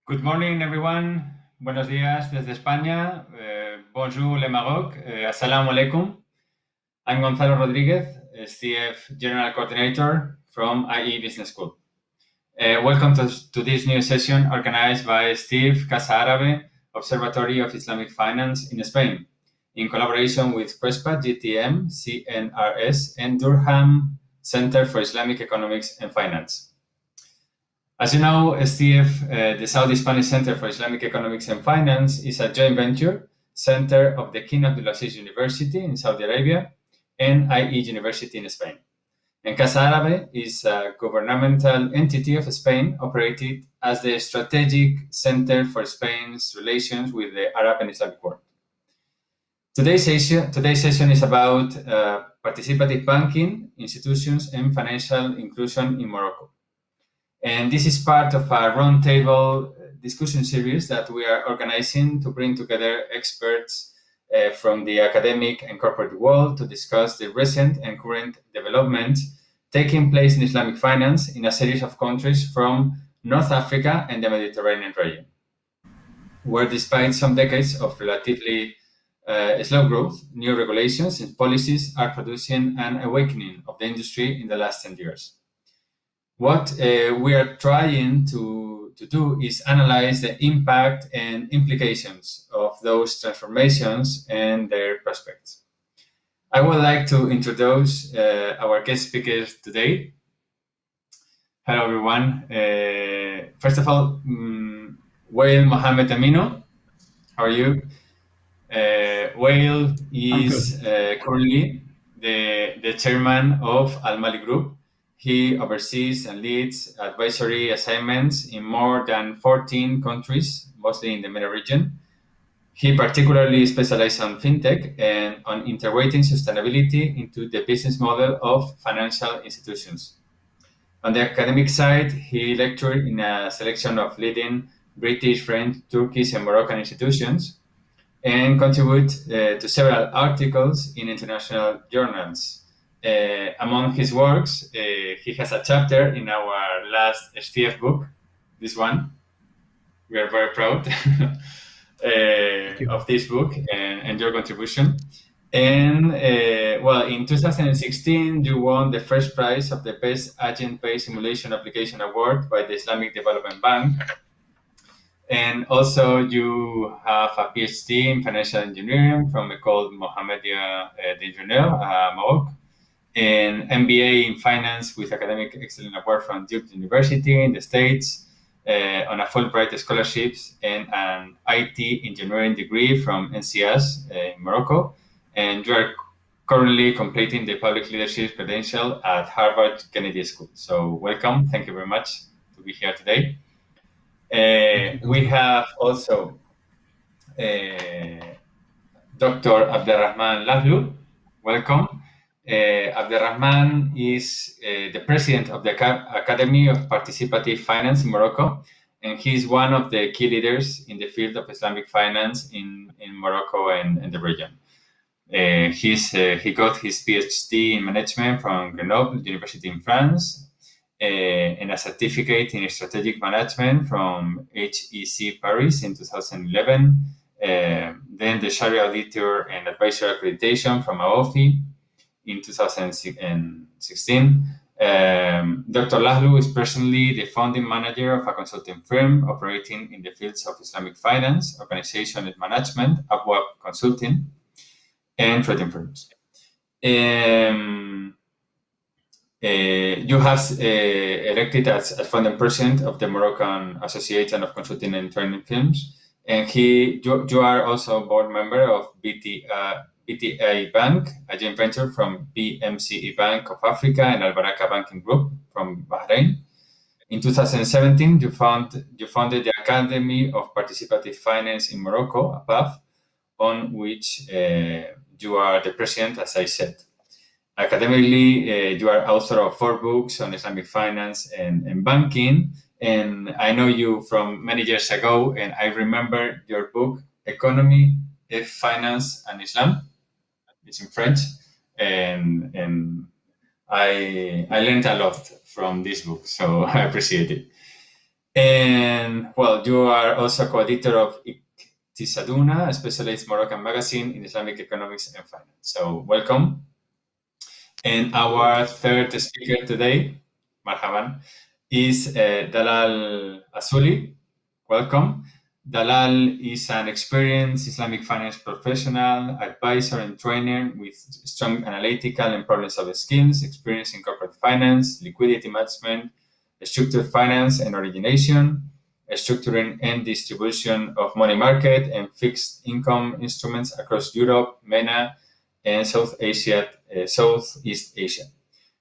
Good morning, everyone. Buenos días desde España. Bonjour, le Maroc. Assalamu alaikum. I'm Gonzalo Rodriguez, SCIEF General Coordinator from IE Business School. Welcome to this new session organized by SCIEF, Casa Árabe, Observatory of Islamic Finance in Spain, in collaboration with Cresppa-GTM, CNRS, and Durham Centre for Islamic Economics and Finance. As you know, SCIEF, the Saudi Spanish Center for Islamic Economics and Finance, is a joint venture center of the King Abdulaziz University in Saudi Arabia and IE University in Spain. And Casa Árabe is a governmental entity of Spain operated as the strategic center for Spain's relations with the Arab and Islamic world. Today's session is about participative banking, institutions, and financial inclusion in Morocco. And this is part of a roundtable discussion series that we are organizing to bring together experts from the academic and corporate world to discuss the recent and current developments taking place in Islamic finance in a series of countries from North Africa and the Mediterranean region, where despite some decades of relatively slow growth, new regulations and policies are producing an awakening of the industry in the last 10 years. What we are trying to do is analyze the impact and implications of those transformations and their prospects. I would like to introduce our guest speakers today. Hello, everyone. First of all, Wael Mohamed Amino, how are you? Wael is currently the chairman of Al Mali Group. He oversees and leads advisory assignments in more than 14 countries, mostly in the MENA region. He particularly specializes on fintech and on integrating sustainability into the business model of financial institutions. On the academic side, he lectured in a selection of leading British, French, Turkish, and Moroccan institutions and contributed to several articles in international journals. Among his works, he has a chapter in our last SCIEF book, this one. We are very proud of this book and your contribution. And in 2016, you won the first prize of the Best Agent-Based Simulation Application Award by the Islamic Development Bank. And also, you have a PhD in financial engineering from École Mohammedia d'Ingénieurs, Morocco, an MBA in finance with academic excellence award from Duke University in the States, on a Fulbright scholarships, and an IT engineering degree from NCS in Morocco. And you are currently completing the public leadership credential at Harvard Kennedy School. So welcome. Thank you very much to be here today. We have also Dr. Abderrahman Lahlu. Welcome. Abderrahman is the president of the Academy of Participative Finance in Morocco, and he's one of the key leaders in the field of Islamic finance in Morocco and the region. He got his PhD in management from Grenoble University in France, and a certificate in strategic management from HEC Paris in 2011, then the Sharia Auditor and Advisor Accreditation from AOFI in 2016. Dr. Lahlu is presently the founding manager of a consulting firm operating in the fields of Islamic finance, organization and management, Abwab Consulting, and trading firms. You have elected as founding president of the Moroccan Association of Consulting and Training Firms, and you are also a board member of BTA Bank, a joint venture from BMCE Bank of Africa and Al Baraka Banking Group from Bahrain. In 2017, you founded the Academy of Participative Finance in Morocco, APAF, on which you are the president, as I said. Academically, you are author of 4 books on Islamic finance and banking, and I know you from many years ago, and I remember your book, Economy, Finance, and Islam. It's in French, and I learned a lot from this book, so I appreciate it. And well, you are also co-editor of Iqtisaduna, a specialized Moroccan magazine in Islamic Economics and Finance. So welcome. And our third speaker today, marhaban, is Dalal Asuli. Welcome. Dalal is an experienced Islamic finance professional, advisor, and trainer with strong analytical and problem-solving skills, experience in corporate finance, liquidity management, structured finance and origination, structuring and distribution of money market and fixed income instruments across Europe, MENA, and Southeast Asia.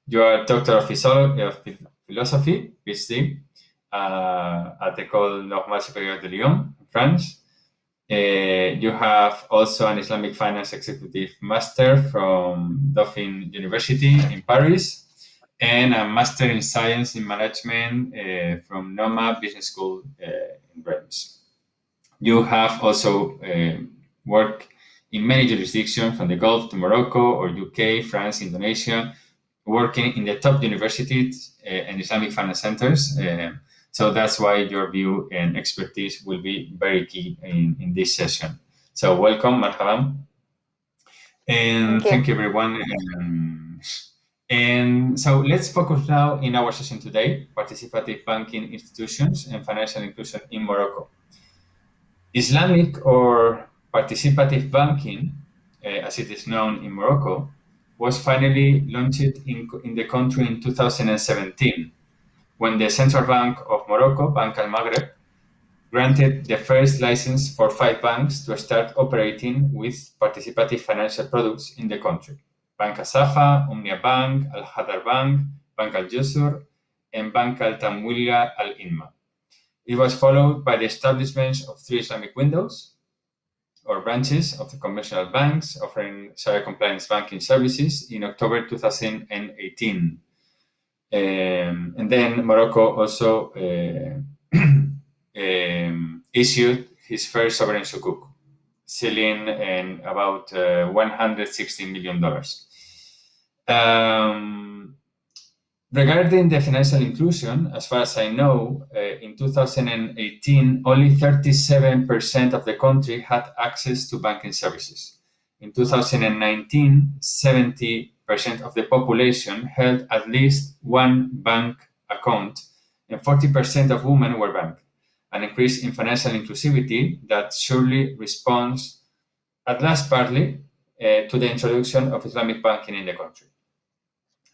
You are Doctor of Philosophy, PhD, at the École Normale Supérieure de Lyon, France. You have also an Islamic Finance Executive Master from Dauphine University in Paris, and a Master in Science in Management from NOMA Business School in Reims. You have also worked in many jurisdictions from the Gulf to Morocco or UK, France, Indonesia, working in the top universities and Islamic finance centers. So that's why your view and expertise will be very key in this session. So welcome, marhaban. And thank you everyone. And so let's focus now in our session today, participative banking institutions and financial inclusion in Morocco. Islamic or participative banking, as it is known in Morocco, was finally launched in the country in 2017, when the Central Bank of Morocco, Bank al-Maghreb, granted the first license for 5 banks to start operating with participative financial products in the country: Bank Asafa, Umnia Bank, Al-Hadar Bank, Bank al-Jusur, and Bank al-Tamwila al-Inma. It was followed by the establishment of 3 Islamic windows, or branches of the conventional banks offering Sharia compliance banking services in October 2018. And then Morocco also issued his first sovereign sukuk, selling about $160 million. Regarding the financial inclusion, as far as I know, in 2018, only 37% of the country had access to banking services. In 2019, 70% of the population held at least one bank account, and 40% of women were banked, an increase in financial inclusivity that surely responds, at last partly, to the introduction of Islamic banking in the country.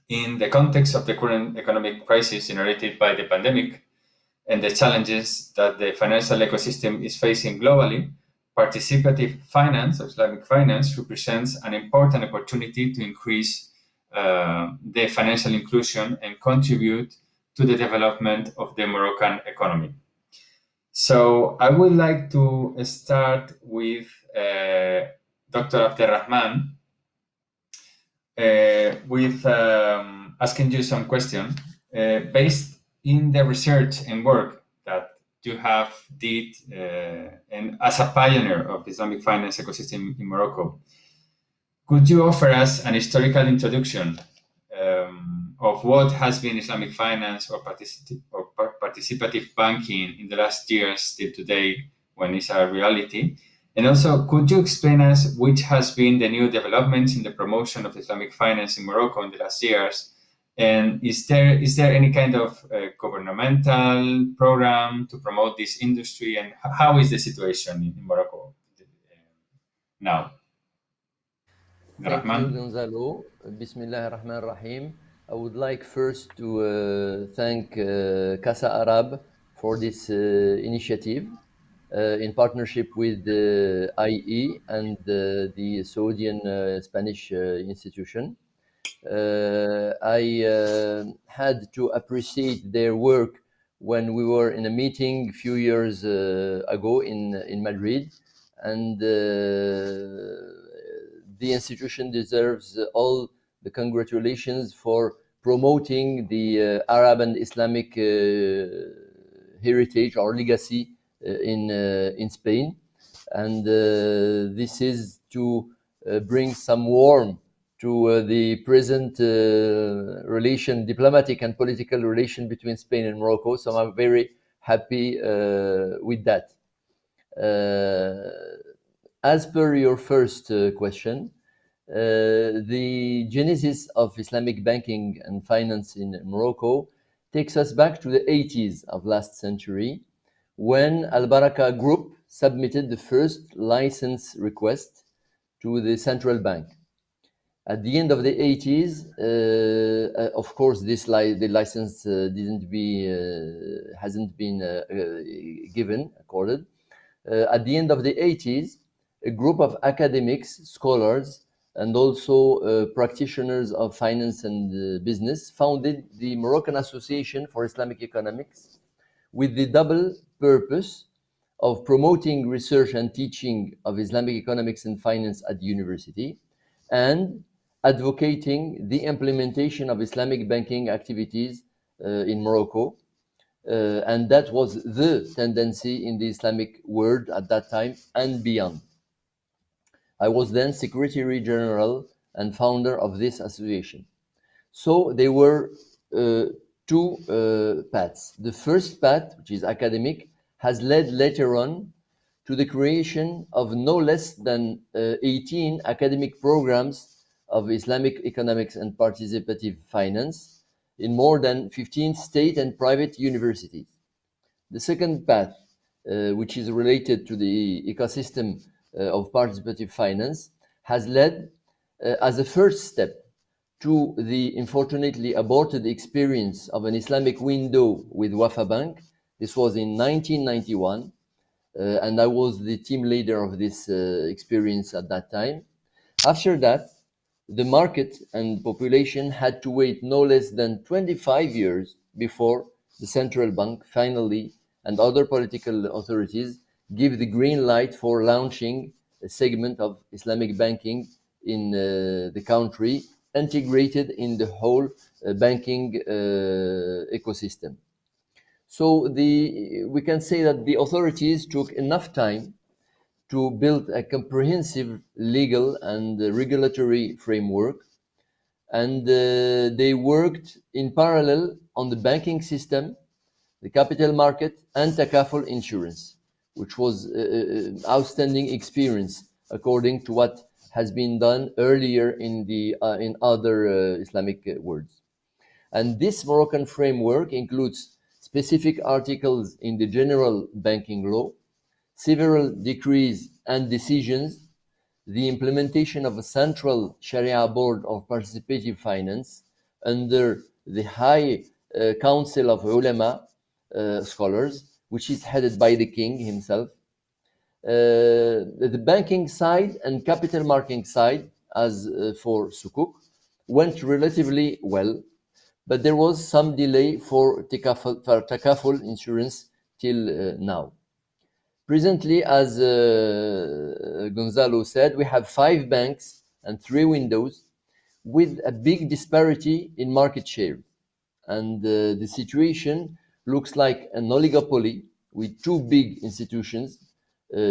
In the context of the current economic crisis generated by the pandemic and the challenges that the financial ecosystem is facing globally, participative finance, or Islamic finance, represents an important opportunity to increase the financial inclusion and contribute to the development of the Moroccan economy. So I would like to start with Dr. Abderrahman, with asking you some questions based in the research and work that you have did and as a pioneer of the Islamic finance ecosystem in Morocco. Could you offer us an historical introduction of what has been Islamic finance or participative banking in the last years till today, when it's a reality? And also, could you explain us which has been the new developments in the promotion of Islamic finance in Morocco in the last years? And is there any kind of governmental program to promote this industry? And how is the situation in Morocco now? Thank you, Gonzalo. Bismillah ar-Rahman ar-Rahim. I would like first to thank Casa Árabe for this initiative. In partnership with the IE and the Saudian Spanish institution. I had to appreciate their work when we were in a meeting a few years ago in Madrid, and the institution deserves all the congratulations for promoting the Arab and Islamic heritage or legacy in Spain, and this is to bring some warmth to the present diplomatic and political relation between Spain and Morocco. So I'm very happy with that. As per your first question, the genesis of Islamic banking and finance in Morocco takes us back to the 80s of last century, when Al Baraka Group submitted the first license request to the central bank. At the end of the 80s, of course, the license hasn't been given, accorded. At the end of the 80s, a group of academics, scholars, and also practitioners of finance and business founded the Moroccan Association for Islamic Economics with the double purpose of promoting research and teaching of Islamic economics and finance at the university, and advocating the implementation of Islamic banking activities in Morocco. And that was the tendency in the Islamic world at that time and beyond. I was then Secretary General and founder of this association. So there were two paths. The first path, which is academic, has led later on to the creation of no less than 18 academic programs of Islamic economics and participative finance in more than 15 state and private universities. The second path, which is related to the ecosystem of participative finance, has led as a first step to the unfortunately aborted experience of an Islamic window with Wafa Bank. This was in 1991, and I was the team leader of this experience at that time. After that, the market and population had to wait no less than 25 years before the central bank finally and other political authorities give the green light for launching a segment of Islamic banking in the country, integrated in the whole banking ecosystem. So we can say that the authorities took enough time to build a comprehensive legal and regulatory framework, and they worked in parallel on the banking system, the capital market, and takaful insurance, which was outstanding experience according to what has been done earlier in other Islamic worlds. And this Moroccan framework includes specific articles in the general banking law, several decrees and decisions, the implementation of a central Sharia board of participative finance under the High Council of Ulama scholars, which is headed by the king himself. The banking side and capital market side, as for Sukuk, went relatively well, but there was some delay for takaful insurance till now. Presently, as Gonzalo said, we have 5 banks and 3 windows with a big disparity in market share. And the situation looks like an oligopoly with 2 big institutions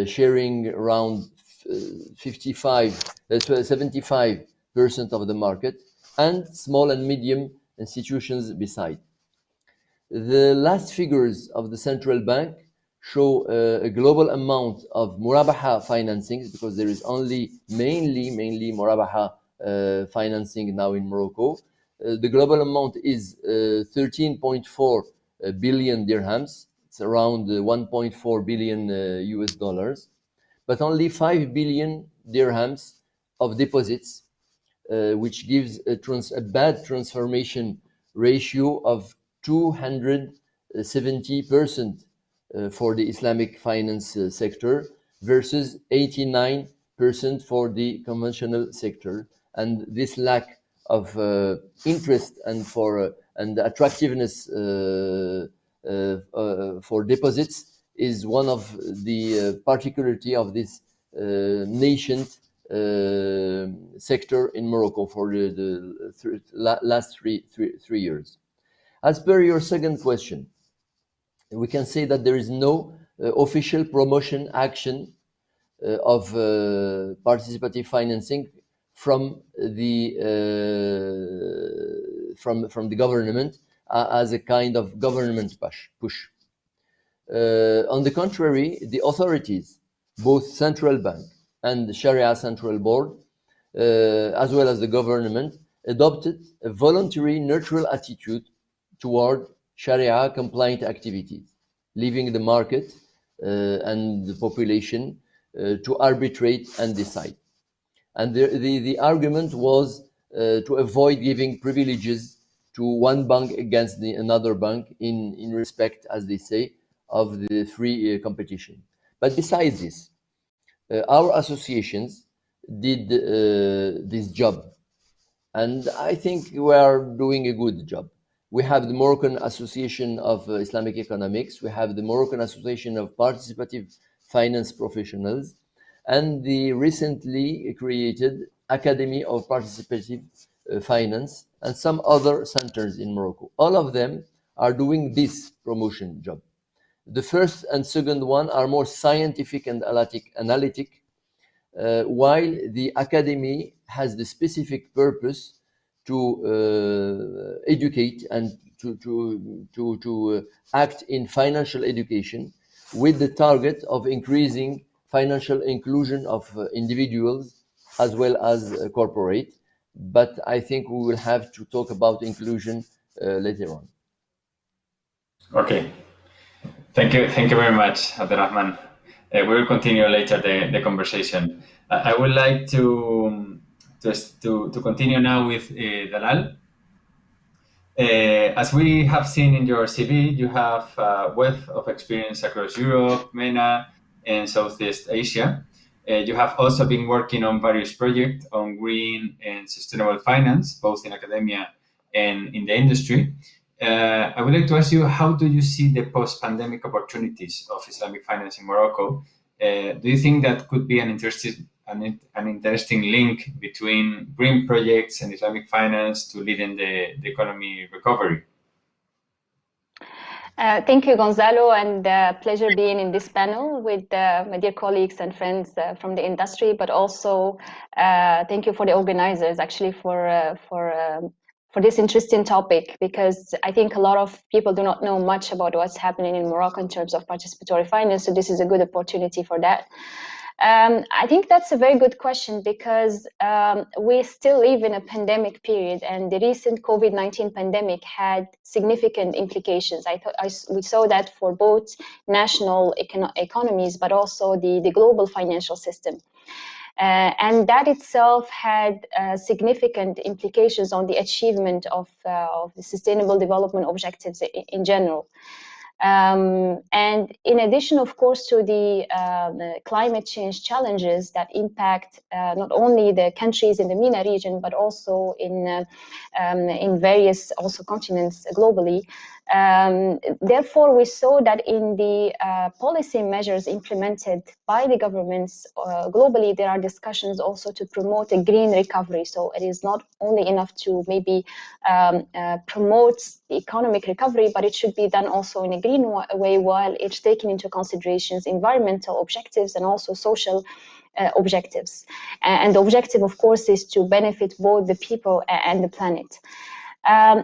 sharing around 75% of the market, and small and medium institutions beside. The last figures of the central bank show a global amount of murabaha financing, because there is only mainly murabaha financing now in Morocco. The global amount is 13.4 billion dirhams. It's around 1.4 billion US dollars, but only 5 billion dirhams of deposits, which gives a bad transformation ratio of 270% for the Islamic finance sector versus 89% for the conventional sector. And this lack of interest and attractiveness for deposits is one of the particularity of this nascent sector in Morocco for the last three years. As per your second question, we can say that there is no official promotion action of participative financing from the government as a kind of government push. On the contrary, the authorities, both central bank and the Sharia Central Board, as well as the government, adopted a voluntary neutral attitude toward Sharia compliant activities, leaving the market and the population to arbitrate and decide. And the argument was to avoid giving privileges to one bank against another bank in respect, as they say, of the free competition. But besides this, our associations did this job, and I think we are doing a good job. We have the Moroccan Association of Islamic Economics, we have the Moroccan Association of Participative Finance Professionals, and the recently created Academy of Participative Finance, and some other centers in Morocco. All of them are doing this promotion job. The first and second one are more scientific and analytic, while the academy has the specific purpose to educate and to act in financial education with the target of increasing financial inclusion of individuals as well as corporate. But I think we will have to talk about inclusion later on. Okay. Thank you very much, Abdelrahman. We will continue later the conversation. I would like to continue now with Dalal. As we have seen in your CV, you have a wealth of experience across Europe, MENA, and Southeast Asia. You have also been working on various projects on green and sustainable finance, both in academia and in the industry. I would like to ask you, how do you see the post-pandemic opportunities of Islamic finance in Morocco? Do you think that could be an interesting link between green projects and Islamic finance to lead in the economy recovery? Thank you, Gonzalo, and pleasure being in this panel with my dear colleagues and friends from the industry, but also thank you for the organizers actually for this interesting topic, because I think a lot of people do not know much about what's happening in Morocco in terms of participatory finance, so this is a good opportunity for that. I think that's a very good question, because we still live in a pandemic period, and the recent COVID-19 pandemic had significant implications. We saw that for both national economies, but also the global financial system. And that itself had significant implications on the achievement of the Sustainable Development Objectives in general. And in addition, of course, to the climate change challenges that impact not only the countries in the MENA region, but also in various also continents globally. Therefore, we saw that in the policy measures implemented by the governments globally, there are discussions also to promote a green recovery. So it is not only enough to maybe promote the economic recovery, but it should be done also in a green way, while it's taking into considerations environmental objectives and also social objectives. And the objective, of course, is to benefit both the people and the planet.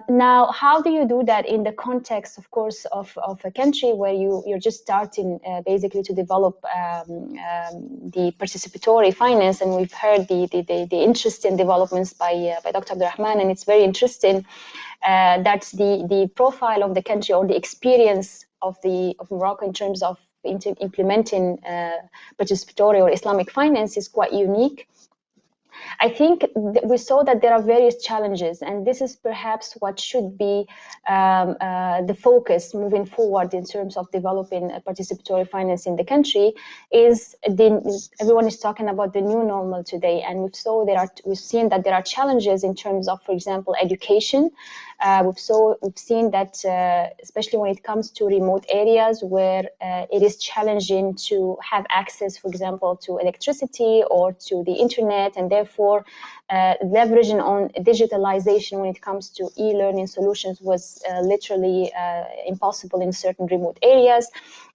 Now, how do you do that in the context, of course, of a country where you're just starting basically to develop the participatory finance? And we've heard the interesting developments by Dr. Abdelrahman, and it's very interesting that the profile of the country or the experience of Morocco in terms of implementing participatory or Islamic finance is quite unique. I think we saw that there are various challenges, and this is perhaps what should be the focus moving forward in terms of developing a participatory finance in the country. Everyone is talking about the new normal today, and we've seen that there are challenges in terms of, for example, education. We've seen that especially when it comes to remote areas where it is challenging to have access, for example, to electricity or to the internet, and therefore therefore leveraging on digitalization when it comes to e-learning solutions was literally impossible in certain remote areas.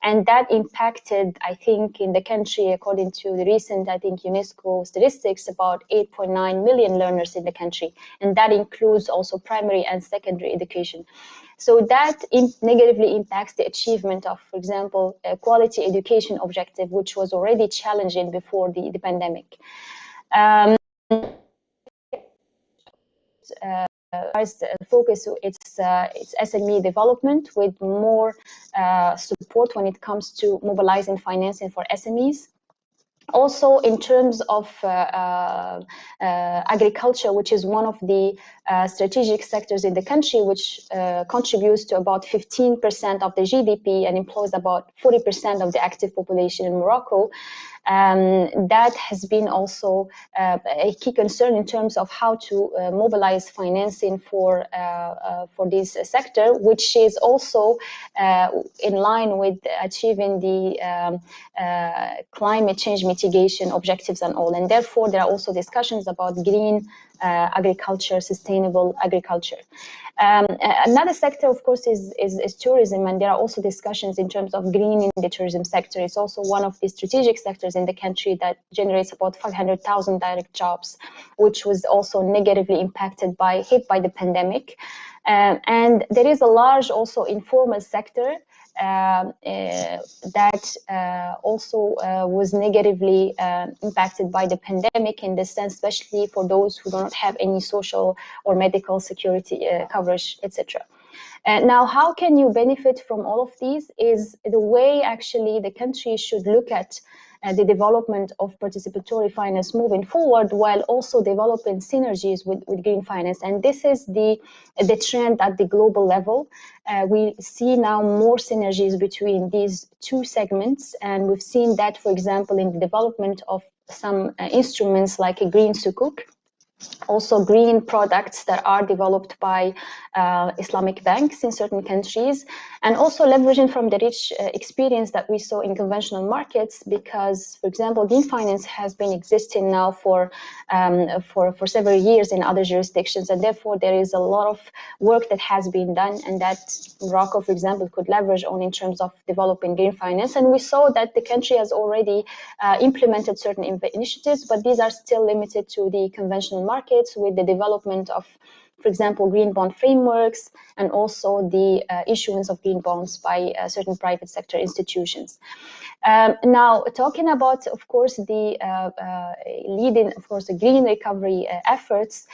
And that impacted, I think, in the country, according to the recent, I think, UNESCO statistics, about 8.9 million learners in the country. And that includes also primary and secondary education. So that negatively impacts the achievement of, for example, a quality education objective, which was already challenging before the pandemic. Focus its SME development with more support when it comes to mobilizing financing for SMEs. Also, in terms of agriculture, which is one of the strategic sectors in the country, which contributes to about 15% of the GDP and employs about 40% of the active population in Morocco. That has been also a key concern in terms of how to mobilize financing for this sector, which is also in line with achieving the climate change mitigation objectives and all. And therefore, there are also discussions about green agriculture, sustainable agriculture. Another sector, of course, is tourism, and there are also discussions in terms of greening the tourism sector. It's also one of the strategic sectors in the country that generates about 500,000 direct jobs, which was also negatively hit by the pandemic. And there is a large also informal sector that also was negatively impacted by the pandemic, in the sense, especially for those who don't have any social or medical security coverage, etc. Now, how can you benefit from all of these is the way actually the country should look at the development of participatory finance moving forward, while also developing synergies with green finance. And this is the trend at the global level. We see now more synergies between these two segments, and we've seen that, for example, in the development of some instruments like a green sukuk, also green products that are developed by Islamic banks in certain countries, and also leveraging from the rich experience that we saw in conventional markets, because, for example, green finance has been existing now for several years in other jurisdictions, and therefore there is a lot of work that has been done and that Morocco, for example, could leverage on in terms of developing green finance. And we saw that the country has already implemented certain initiatives, but these are still limited to the conventional markets, with the development of, for example, green bond frameworks, and also the issuance of green bonds by certain private sector institutions. Now, talking about, of course, the leading, of course, the green recovery efforts,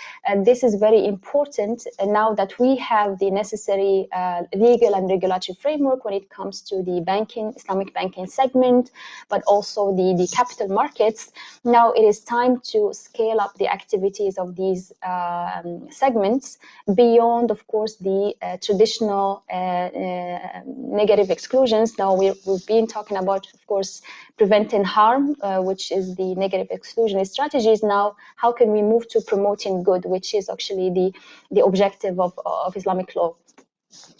this is very important now that we have the necessary legal and regulatory framework when it comes to the Islamic banking segment, but also the capital markets. Now it is time to scale up the activities of these segments beyond, of course, the traditional negative exclusions. Now we've been talking about, of course, preventing harm, which is the negative exclusionist strategies. Now, how can we move to promoting good, which is actually the objective of Islamic law?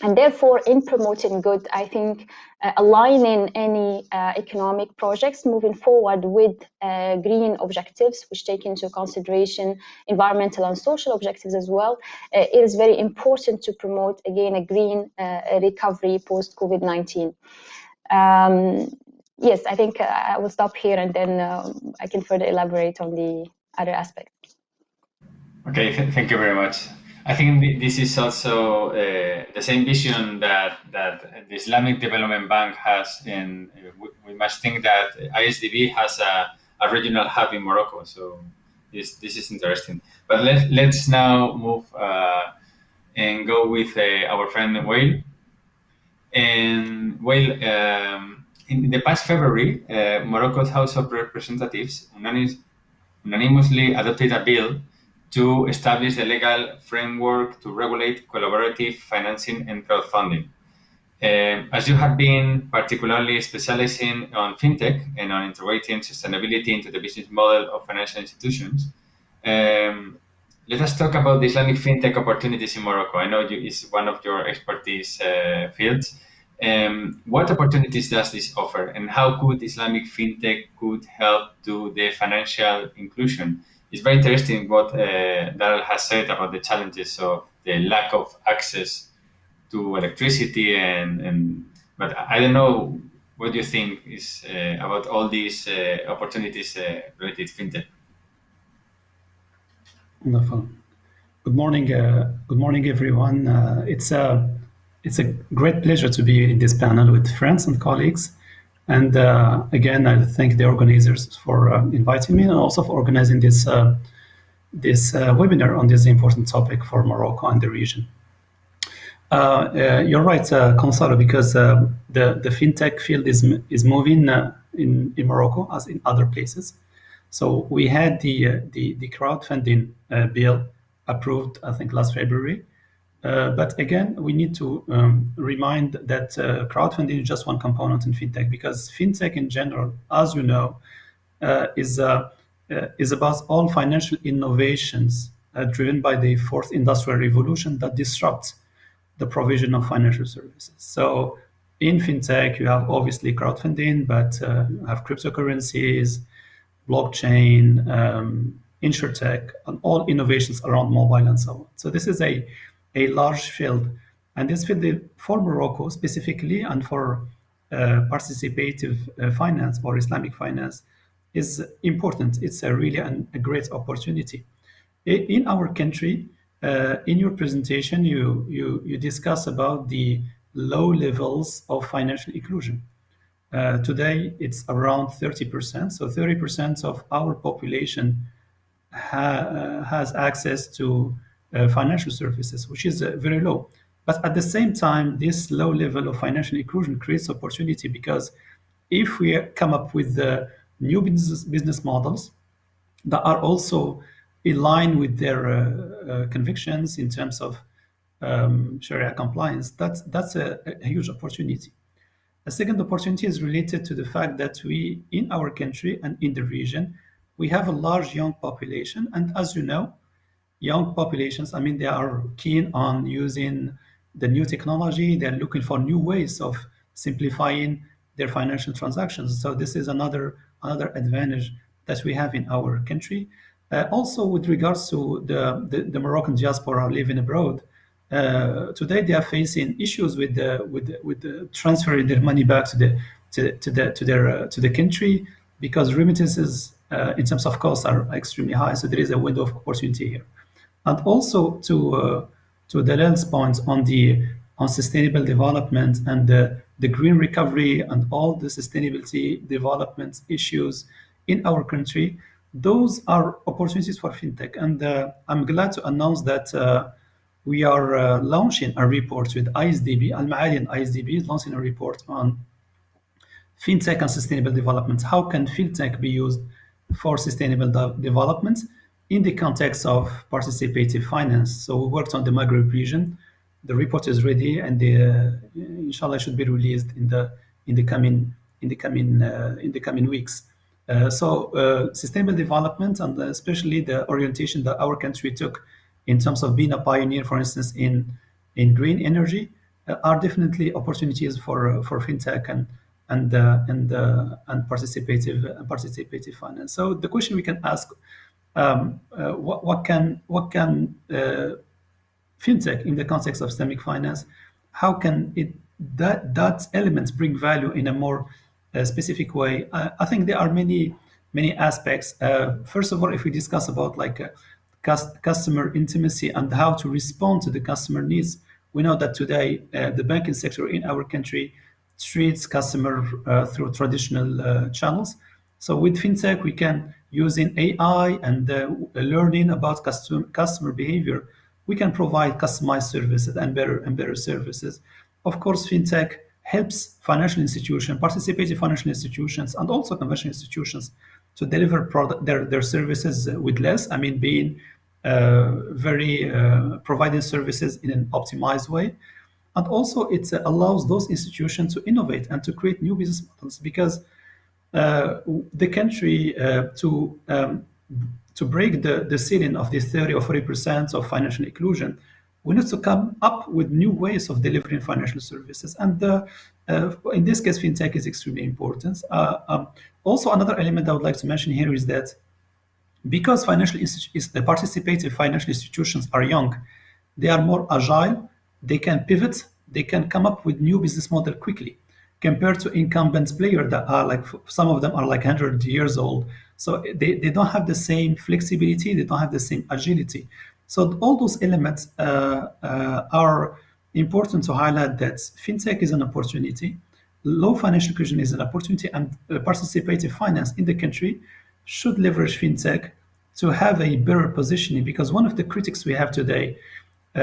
And therefore, in promoting good, I think aligning any economic projects moving forward with green objectives, which take into consideration environmental and social objectives as well, it is very important to promote, again, a green recovery post-COVID-19. Yes, I think I will stop here, and then I can further elaborate on the other aspects. Okay, thank you very much. I think this is also the same vision that the Islamic Development Bank has, and we must think that ISDB has a regional hub in Morocco. So this is interesting. But let's now move and go with our friend Wael. And Wael, in the past February, Morocco's House of Representatives unanimously adopted a bill to establish the legal framework to regulate collaborative financing and crowdfunding. As you have been particularly specializing on fintech and on integrating sustainability into the business model of financial institutions, let us talk about the Islamic fintech opportunities in Morocco. I know it's one of your expertise fields. What opportunities does this offer, and how could Islamic fintech could help to the financial inclusion it's very interesting what Daryl has said about the challenges of the lack of access to electricity, but I don't know what you think is about all these opportunities related to fintech. Wonderful. Good morning, everyone. It's a great pleasure to be in this panel with friends and colleagues. And again, I thank the organizers for inviting me and also for organizing this webinar on this important topic for Morocco and the region. You're right, Gonzalo, because the fintech field is moving in Morocco as in other places. So we had the crowdfunding bill approved, I think, last February. But again, we need to remind that crowdfunding is just one component in fintech, because fintech in general, as you know, is about all financial innovations driven by the fourth industrial revolution that disrupts the provision of financial services. So in fintech, you have obviously crowdfunding, but you have cryptocurrencies, blockchain, insurtech, and all innovations around mobile and so on. So this is a large field. And this field for Morocco specifically and for participative finance or Islamic finance is important. It's really a great opportunity. In our country, in your presentation, you discuss about the low levels of financial inclusion. Today, it's around 30%. So 30% of our population has access to financial services, which is very low. But at the same time, this low level of financial inclusion creates opportunity, because if we come up with new business models that are also in line with their convictions in terms of Sharia compliance, that's a huge opportunity. A second opportunity is related to the fact that we, in our country and in the region, we have a large young population. And as you know, young populations, I mean, they are keen on using the new technology. They're looking for new ways of simplifying their financial transactions. So this is another advantage that we have in our country. Also, with regards to the Moroccan diaspora living abroad, today they are facing issues with the transferring their money back to the country, because remittances in terms of costs are extremely high. So there is a window of opportunity here. And also to Dalal's points on sustainable development and the green recovery and all the sustainability development issues in our country, those are opportunities for fintech. And I'm glad to announce that we are launching a report with ISDB. Al-Maali and ISDB is launching a report on fintech and sustainable development. How can fintech be used for sustainable development in the context of participative finance? So we worked on the Maghreb region. The report is ready, and inshallah should be released in the coming weeks. So sustainable development, and especially the orientation that our country took in terms of being a pioneer, for instance, in green energy, are definitely opportunities for fintech and participative finance. So the question we can ask: what can fintech, in the context of Islamic finance, how can that elements bring value in a more specific way? I think there are many aspects. First of all, if we discuss about customer intimacy and how to respond to the customer needs, we know that today the banking sector in our country treats customer through traditional channels. So with fintech, we can, using AI and learning about customer behavior, we can provide customized services and better services. Of course, fintech helps financial institutions, participative financial institutions, and also conventional institutions to deliver their services with less. I mean, being providing services in an optimized way. And also, it allows those institutions to innovate and to create new business models, because the country to break the ceiling of this 30 or 40% of financial inclusion, we need to come up with new ways of delivering financial services. And in this case, fintech is extremely important. Also, another element I would like to mention here is that Because the participative financial institutions are young, they are more agile, they can pivot, they can come up with new business model quickly compared to incumbent players that are like, some of them are like 100 years old. So they don't have the same flexibility, they don't have the same agility. So all those elements are important to highlight that fintech is an opportunity, low financial inclusion is an opportunity, and participative finance in the country should leverage fintech to have a better positioning, because one of the critics we have today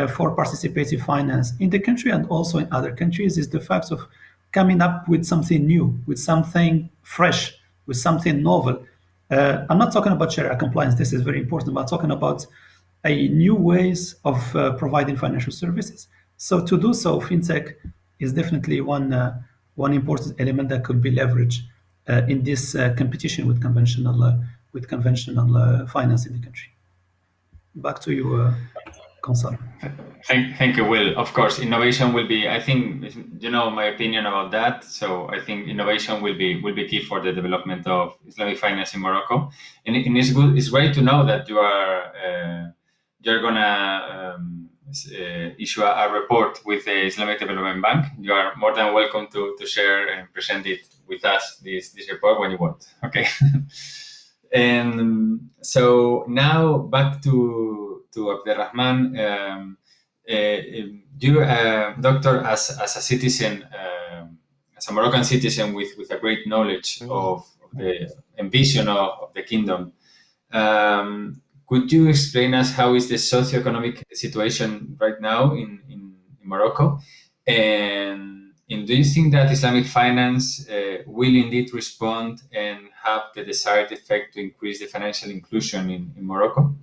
for participative finance in the country and also in other countries is the fact of coming up with something new, with something fresh, with something novel. I'm not talking about Sharia compliance, this is very important, but I'm talking about a new ways of providing financial services. So to do so, fintech is definitely one important element that could be leveraged in this competition with conventional finance in the country. Back to you, Gonzalo. Thank you, Will. Of course, innovation will be, I think, you know my opinion about that. So I think innovation will be key for the development of Islamic finance in Morocco. And it's good. It's great to know that you're gonna issue a report with the Islamic Development Bank. You are more than welcome to share and present it with us, this report, when you want. Okay. And so now back to Abderrahman. You, doctor, as a citizen, as a Moroccan citizen with a great knowledge of the ambition of the kingdom, could you explain us how is the socioeconomic situation right now in Morocco? And do you think that Islamic finance will indeed respond and have the desired effect to increase the financial inclusion in Morocco?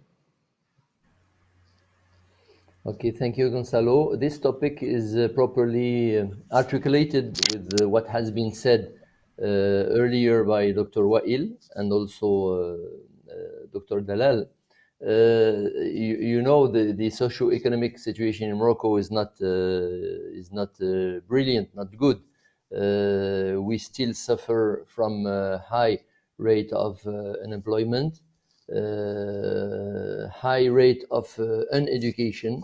Okay, thank you, Gonzalo. This topic is properly articulated with what has been said earlier by Dr. Wael and also Dr. Dalal. You know, the socio-economic situation in Morocco is not brilliant, not good. We still suffer from a high rate of unemployment, high rate of uneducation,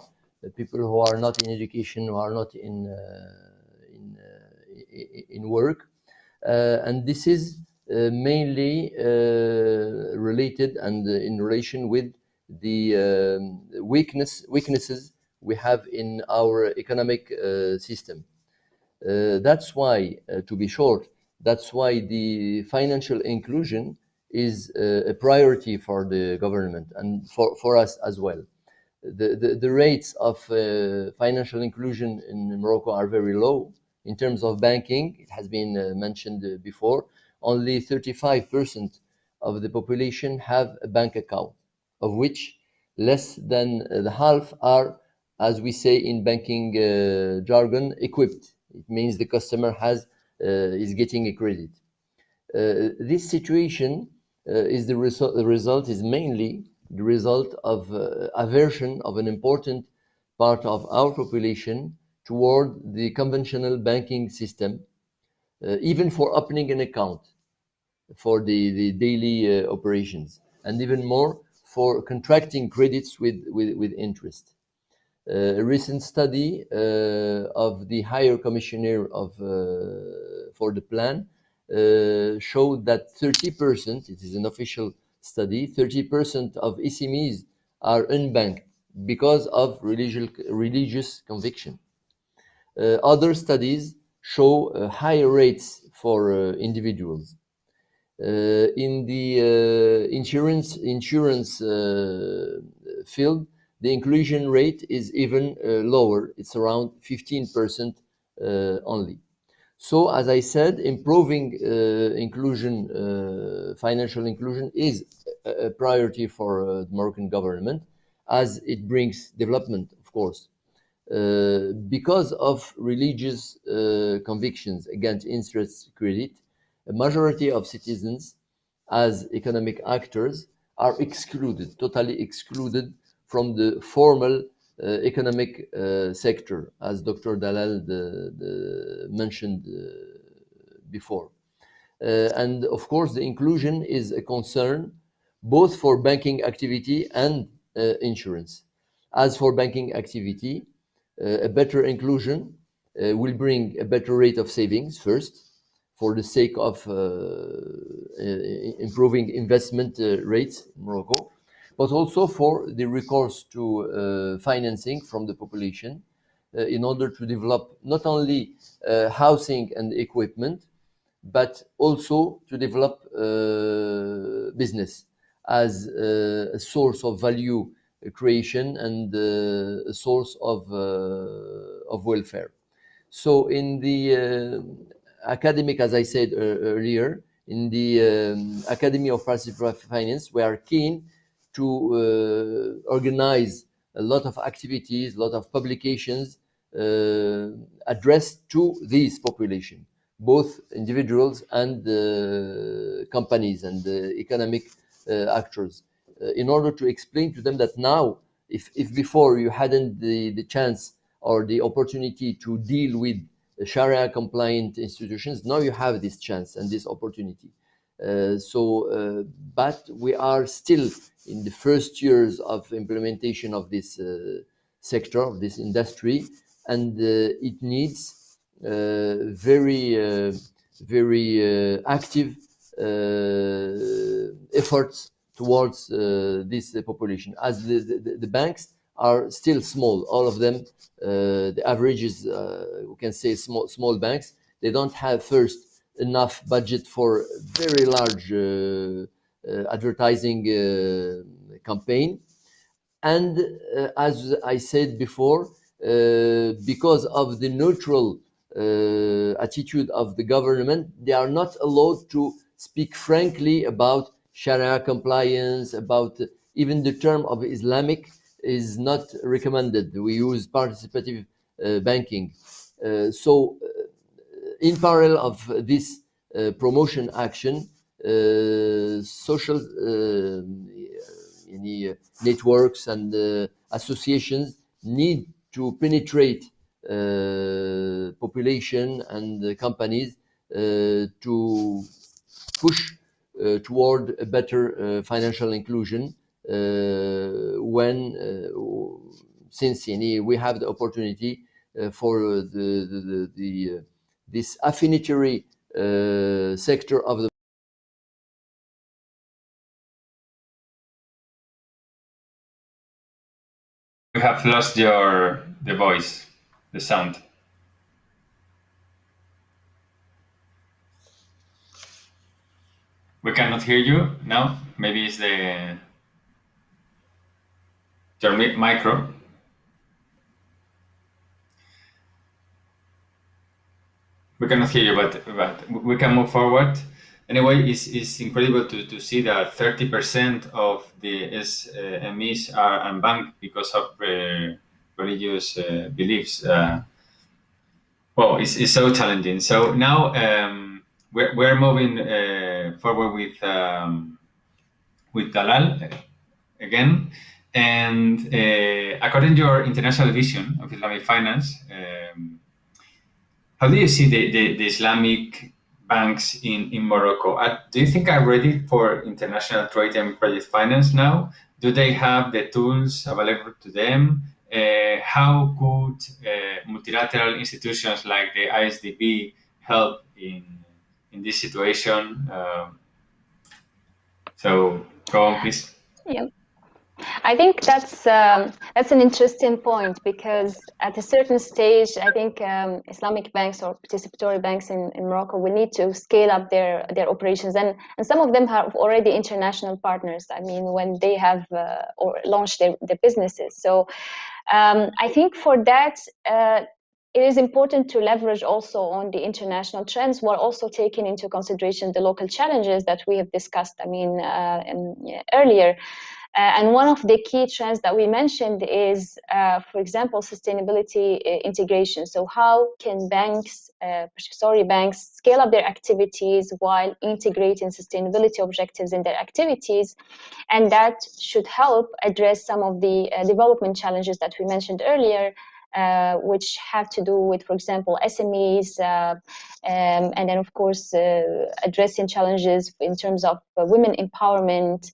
people who are not in education, who are not in work, and this is mainly related and in relation with the weaknesses we have in our economic system. That's why, to be short, that's why the financial inclusion is a priority for the government and for us as well. The rates of financial inclusion in Morocco are very low. In terms of banking, it has been mentioned before, only 35% of the population have a bank account, of which less than the half are, as we say in banking jargon, equipped. It means the customer is getting a credit. This situation is the result is mainly the result of aversion of an important part of our population toward the conventional banking system, even for opening an account for the daily operations, and even more for contracting credits with interest. A recent study of the Higher Commissioner for the Plan showed that 30%, it is an official study, 30% of SMEs are unbanked because of religious conviction. Other studies show higher rates for individuals. In the insurance field, the inclusion rate is even lower. It's around 15% only. So, as I said, improving financial inclusion is a priority for the Moroccan government, as it brings development, of course. Because of religious convictions against interest credit, a majority of citizens, as economic actors, are excluded, totally excluded from the formal economic sector, as Dr. Dalal mentioned before. And of course, the inclusion is a concern both for banking activity and insurance. As for banking activity, a better inclusion will bring a better rate of savings first, for the sake of improving investment rates in Morocco, but also for the recourse to financing from the population in order to develop not only housing and equipment, but also to develop business as a source of value creation and a source of welfare. So in the academic, as I said earlier, in the Academy of Participative Finance, we are keen to organize a lot of activities, a lot of publications addressed to this population, both individuals and companies and economic actors, in order to explain to them that now, if before you hadn't the chance or the opportunity to deal with Sharia compliant institutions, now you have this chance and this opportunity. But we are still in the first years of implementation of this sector, of this industry, and it needs very active efforts towards this population, as the banks are still small. All of them, the average is, we can say, small banks. They don't have first enough budget for very large advertising campaign. And as I said before, because of the neutral attitude of the government, they are not allowed to speak frankly about Sharia compliance, about even the term of Islamic is not recommended. We use participative banking. In parallel of this promotion action, social networks and associations need to penetrate population and companies to push toward a better financial inclusion since we have the opportunity for this affinitary sector of the. You have lost the voice, the sound. We cannot hear you now. Maybe it's your micro. We cannot hear you, but we can move forward. Anyway, it's incredible to see that 30% of the SMEs are unbanked because of religious beliefs. Well, it's so challenging. So now we're moving forward with Dalal again. And according to your international vision of Islamic finance, how do you see the Islamic banks in Morocco? Do you think are ready for international trade and project finance now? Do they have the tools available to them? How could multilateral institutions like the ISDB help in this situation? So go on, please. Yeah. I think that's an interesting point, because at a certain stage, I think Islamic banks or participatory banks in Morocco will need to scale up their operations, and some of them have already international partners. I mean, when they have or launched their businesses. So I think for that, it is important to leverage also on the international trends, while also taking into consideration the local challenges that we have discussed. I mean, earlier. And one of the key trends that we mentioned is, for example, sustainability integration. So how can banks, participatory banks, scale up their activities while integrating sustainability objectives in their activities? And that should help address some of the development challenges that we mentioned earlier, which have to do with, for example, SMEs, and then, of course, addressing challenges in terms of women empowerment,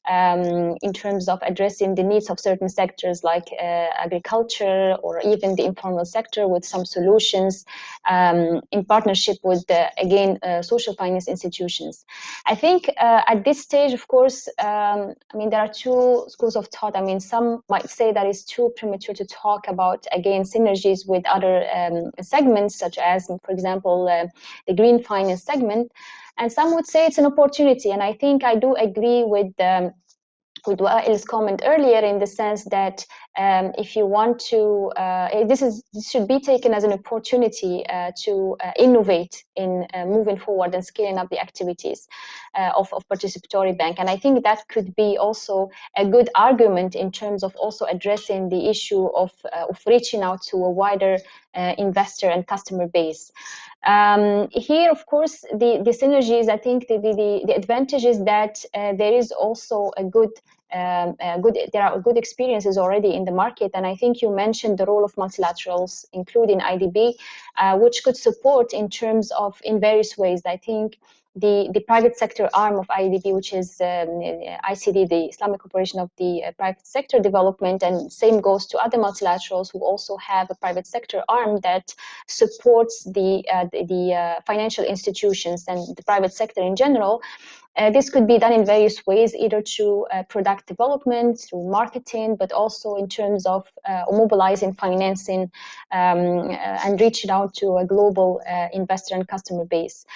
in terms of addressing the needs of certain sectors like agriculture or even the informal sector with some solutions in partnership with, again, social finance institutions. I think at this stage, of course, I mean, there are two schools of thought. I mean, some might say that it's too premature to talk about, again, synergies with other segments, such as, for example, the green finance segment. And some would say it's an opportunity. And I think I do agree with Wael's comment earlier, in the sense that if you want to, this should be taken as an opportunity to innovate in moving forward and scaling up the activities of participatory bank. And I think that could be also a good argument in terms of also addressing the issue of reaching out to a wider investor and customer base. Here, of course, the synergies, I think the advantage is that there is also a good there are good experiences already in the market. And I think you mentioned the role of multilaterals, including IDB, which could support in terms of, in various ways. I think the private sector arm of IDB, which is ICD, the Islamic Corporation of the Private Sector Development, and same goes to other multilaterals who also have a private sector arm that supports the financial institutions and the private sector in general. This could be done in various ways, either through product development, through marketing, but also in terms of mobilizing financing and reaching out to a global investor and customer base.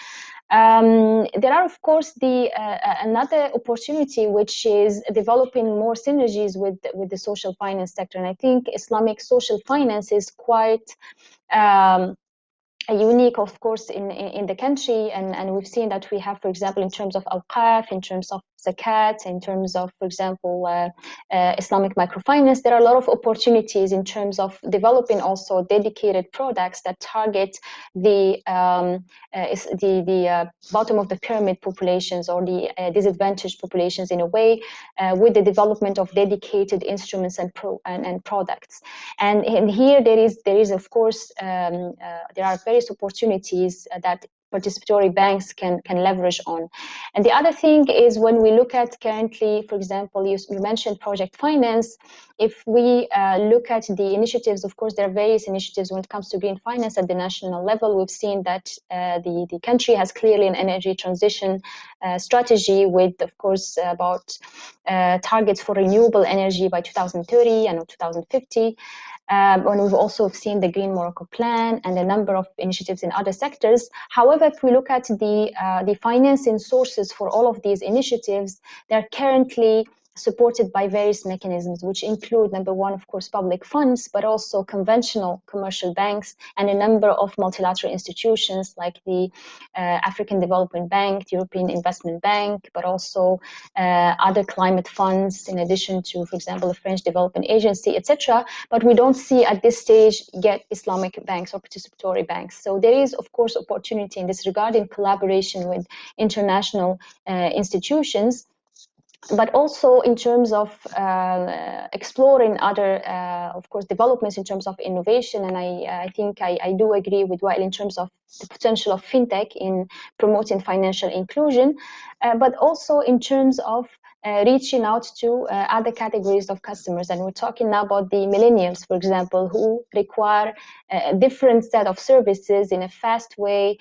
There are, of course, another opportunity, which is developing more synergies with the social finance sector. And I think Islamic social finance is quite unique, of course, in the country, and we've seen that we have, for example, in terms of awqaf, in terms of zakat, in terms of, for example, Islamic microfinance, there are a lot of opportunities in terms of developing also dedicated products that target the bottom of the pyramid populations, or the disadvantaged populations, in a way, with the development of dedicated instruments and products. And here there is, of course, there are various opportunities that participatory banks can leverage on. And the other thing is, when we look at currently, for example, you mentioned project finance. If we look at the initiatives, of course, there are various initiatives when it comes to green finance at the national level. We've seen that the country has clearly an energy transition strategy with, of course, about targets for renewable energy by 2030 and 2050. And we've also seen the Green Morocco Plan and a number of initiatives in other sectors. However, if we look at the financing sources for all of these initiatives, they're currently supported by various mechanisms, which include, number one, of course, public funds, but also conventional commercial banks and a number of multilateral institutions like the African Development Bank, the European Investment Bank, but also other climate funds, in addition to, for example, the French Development Agency, etc. But we don't see at this stage yet Islamic banks or participatory banks. So there is, of course, opportunity in this regard in collaboration with international institutions, but also in terms of exploring other, of course, developments in terms of innovation. And I think I do agree with Wael in terms of the potential of fintech in promoting financial inclusion, but also in terms of reaching out to other categories of customers. And we're talking now about the millennials, for example, who require a different set of services in a fast way,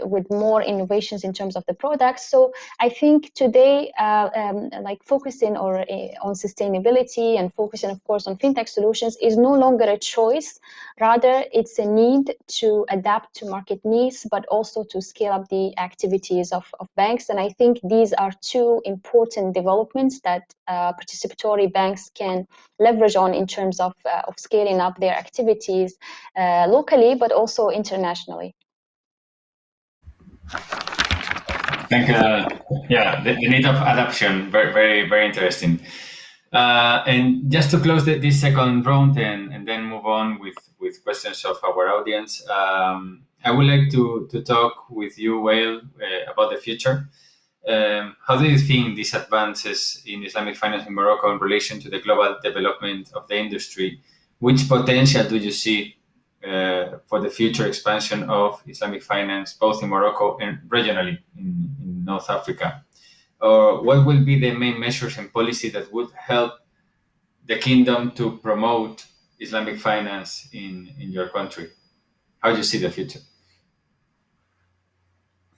with more innovations in terms of the products. So I think today, like focusing on sustainability and focusing, of course, on fintech solutions is no longer a choice. Rather, it's a need to adapt to market needs, but also to scale up the activities of banks. And I think these are two important developments that participatory banks can leverage on in terms of scaling up their activities locally, but also internationally. Thank you. Yeah, the need of adoption, very, very, very interesting. And just to close this second round and then move on with questions of our audience, I would like to talk with you, Wael, about the future. How do you think these advances in Islamic finance in Morocco in relation to the global development of the industry which potential do you see for the future expansion of Islamic finance, both in Morocco and regionally in North Africa? Or what will be the main measures and policy that would help the kingdom to promote Islamic finance in your country? How do you see the future?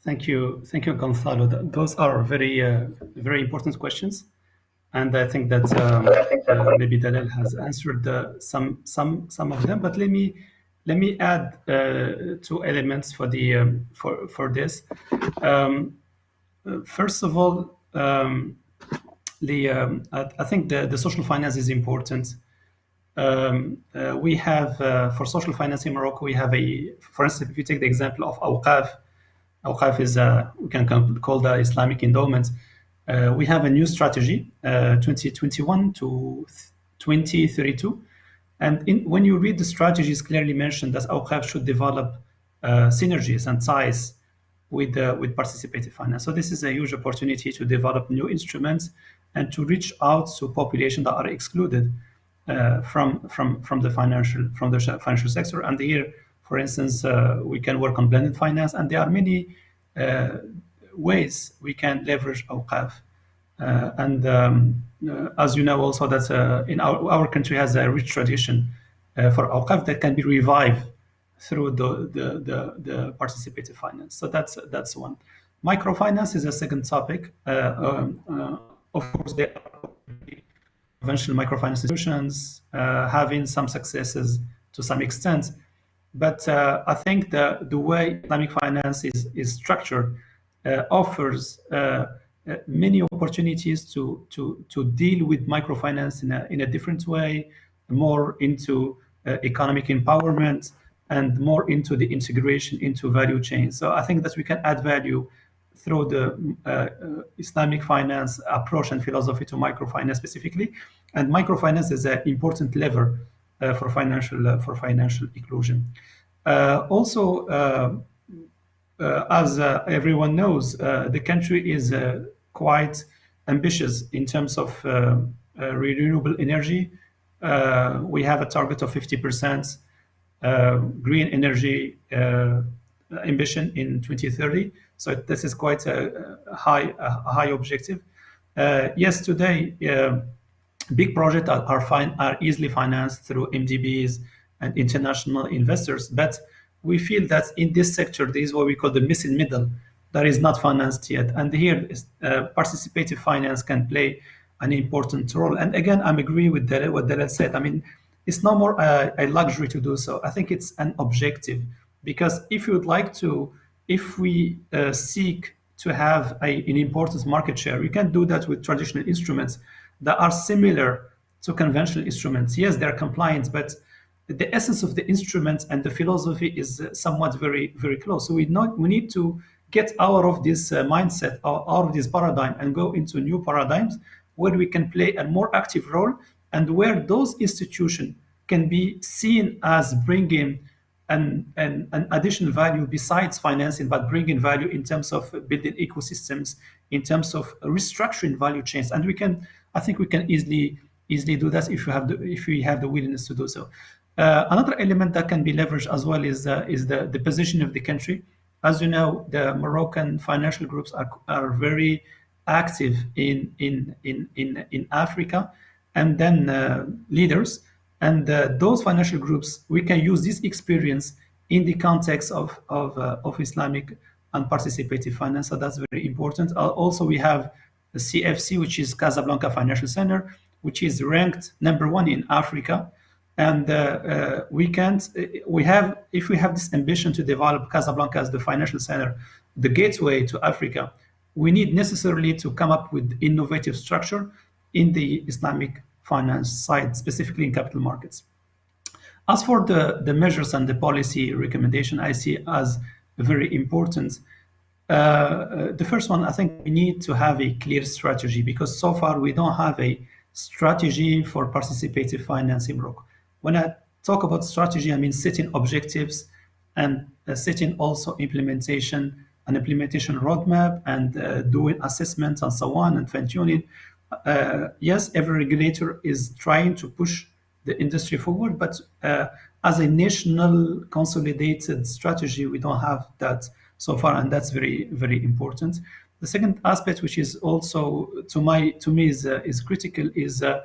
Thank you, Gonzalo. Those are very important questions, and I think that maybe Dalal has answered some of them. But let me add two elements for this. First of all, I think the social finance is important. We have for social finance in Morocco, we have for instance, if you take the example of Awqaf. Awqaf is we can call the Islamic endowment. We have a new strategy, 2021 to 2032, and when you read the strategy, it's clearly mentioned that Awqaf should develop synergies and ties with participative finance. So this is a huge opportunity to develop new instruments and to reach out to populations that are excluded from the financial sector. And here, for instance, we can work on blended finance, and there are many ways we can leverage Awqaf. As you know, also that in our country has a rich tradition for Awqaf that can be revived through the participative finance. So that's one. Microfinance is a second topic. Of course, there are conventional microfinance institutions having some successes to some extent, but I think the way Islamic finance is structured offers many opportunities to deal with microfinance in a different way, more into economic empowerment and more into the integration into value chain. So I think that we can add value through the Islamic finance approach and philosophy to microfinance specifically. And microfinance is an important lever for financial inclusion. Also, as everyone knows, the country is quite ambitious in terms of renewable energy. We have a target of 50% green energy ambition in 2030. So this is quite a high objective. Yes, today big projects are easily financed through MDBs and international investors, but we feel that in this sector there is what we call the missing middle that is not financed yet, and here participative finance can play an important role. And again, I agree with what Dalal said. I mean, it's no more a luxury to do so. I think it's an objective, because if we seek to have an important market share, we can do that with traditional instruments that are similar to conventional instruments. Yes, they're compliant, but the essence of the instrument and the philosophy is somewhat very, very close. So we need to get out of this mindset, out of this paradigm, and go into new paradigms where we can play a more active role, and where those institutions can be seen as bringing an additional value besides financing, but bringing value in terms of building ecosystems, in terms of restructuring value chains. And I think we can easily do that if we have the willingness to do so. Another element that can be leveraged as well is the position of the country. As you know, the Moroccan financial groups are very active in Africa, and then leaders. And those financial groups, we can use this experience in the context of Islamic and participative finance. So that's very important. Also, we have the CFC, which is Casablanca Financial Center, which is ranked #1 in Africa. And if we have this ambition to develop Casablanca as the financial center, the gateway to Africa, we need necessarily to come up with innovative structure in the Islamic finance side, specifically in capital markets. As for the measures and the policy recommendation, I see as very important. The first one, I think we need to have a clear strategy, because so far we don't have a strategy for participative finance in Morocco. When I talk about strategy, I mean setting objectives and setting also implementation roadmap, and doing assessments and so on, and fine-tuning. Yes, every regulator is trying to push the industry forward. But as a national consolidated strategy, we don't have that so far, and that's very, very important. The second aspect, which is also to me is critical, is the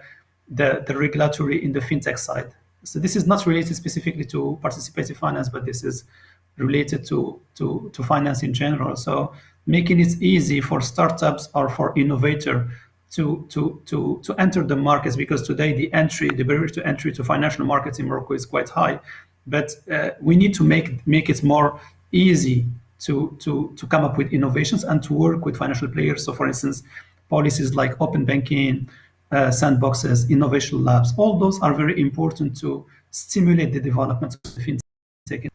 regulatory in the fintech side. So this is not related specifically to participative finance, but this is related to finance in general. So making it easy for startups or for innovator to enter the markets, because today the barrier to entry to financial markets in Morocco is quite high. But we need to make it more easy to come up with innovations and to work with financial players. So for instance, policies like open banking, sandboxes, innovation labs, all those are very important to stimulate the development of the fintech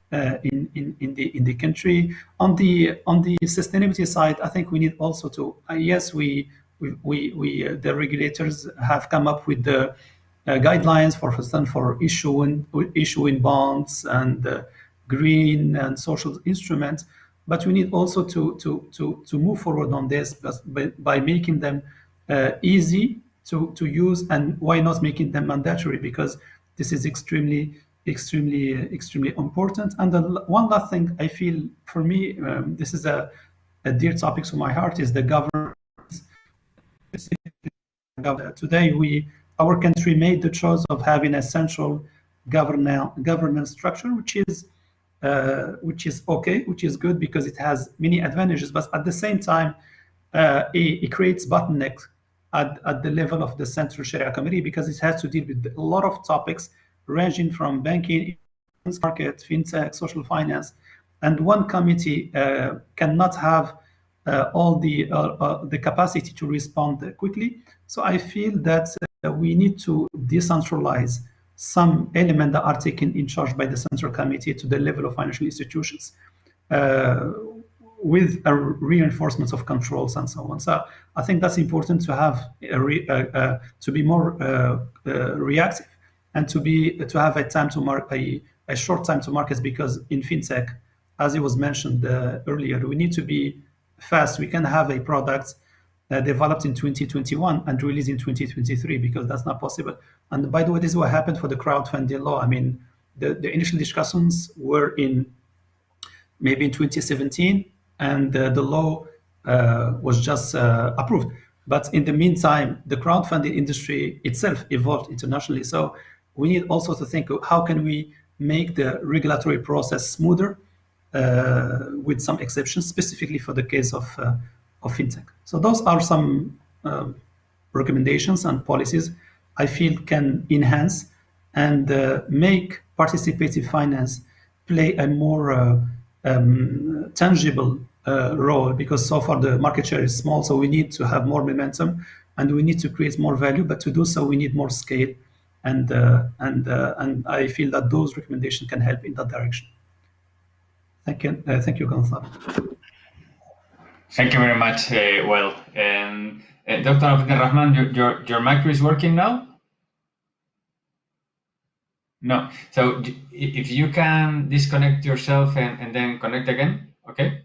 in the country. On the sustainability side, I think we need also to yes, we the regulators have come up with the guidelines for issuing bonds and green and social instruments, but we need also to move forward on this by making them easy to use, and why not making them mandatory, because this is extremely important. And one last thing I feel, for me, this is a dear topic to my heart, is the governance. Today, our country made the choice of having a central governance structure, which is okay, which is good, because it has many advantages. But at the same time, it creates bottlenecks at the level of the Central Sharia Committee, because it has to deal with a lot of topics ranging from banking, market, fintech, social finance, and one committee cannot have all the capacity to respond quickly. So I feel that we need to decentralize some elements that are taken in charge by the Central Committee to the level of financial institutions, with a reinforcement of controls and so on. So I think that's important to have to be more reactive, and to have a short time to market, because in fintech, as it was mentioned earlier, we need to be fast. We can have a product developed in 2021 and released in 2023, because that's not possible. And by the way, this is what happened for the crowdfunding law. I mean, the initial discussions were maybe in 2017, and the law was just approved. But in the meantime, the crowdfunding industry itself evolved internationally. So we need also to think of how can we make the regulatory process smoother, with some exceptions, specifically for the case of fintech. So those are some recommendations and policies I feel can enhance and make participative finance play a more tangible role, because so far the market share is small. So we need to have more momentum, and we need to create more value. But to do so, we need more scale, and I feel that those recommendations can help in that direction. Thank you, Gonzalo. Thank you very much. Well, and Dr. Abdelrahman, your mic is working now? No. So if you can disconnect yourself and then connect again, okay?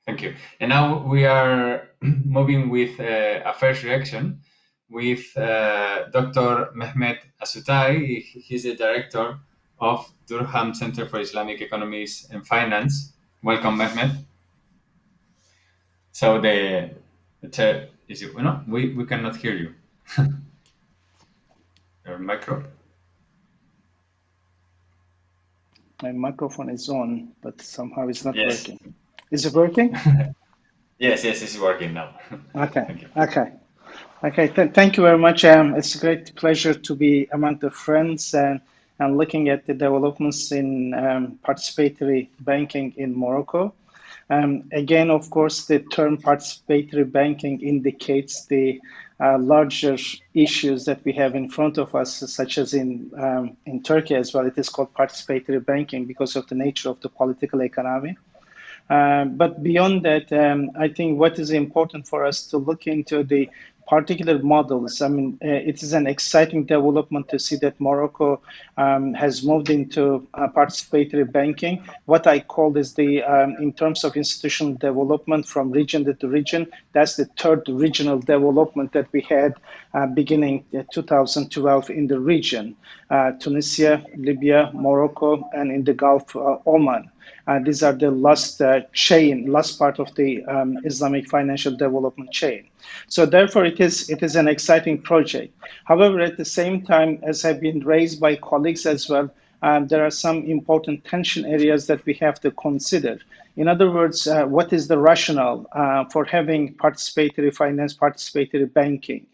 Thank you. And now we are moving with a first reaction with Dr. Mehmet Asutai. He's the director of Durham Centre for Islamic Economics and Finance. Welcome, Mehmet. So the chair is you. No, we cannot hear you. Your micro. My microphone is on, but somehow it's not working. Is it working? Yes, it's working now. Okay. Thank you. Okay. Thank you very much. It's a great pleasure to be among the friends and looking at the developments in participatory banking in Morocco. Again, of course, the term participatory banking indicates the larger issues that we have in front of us, such as in Turkey as well. It is called participatory banking because of the nature of the political economy. But beyond that, I think what is important for us to look into the particular models. I mean, it is an exciting development to see that Morocco has moved into participatory banking. What I call is the, in terms of institutional development from region to region, that's the third regional development that we had beginning 2012 in the region, Tunisia, Libya, Morocco, and in the Gulf, Oman. These are the last part of the Islamic financial development chain. So therefore, it is an exciting project. However, at the same time, as have been raised by colleagues as well, there are some important tension areas that we have to consider. In other words, what is the rationale for having participatory finance, participatory banking?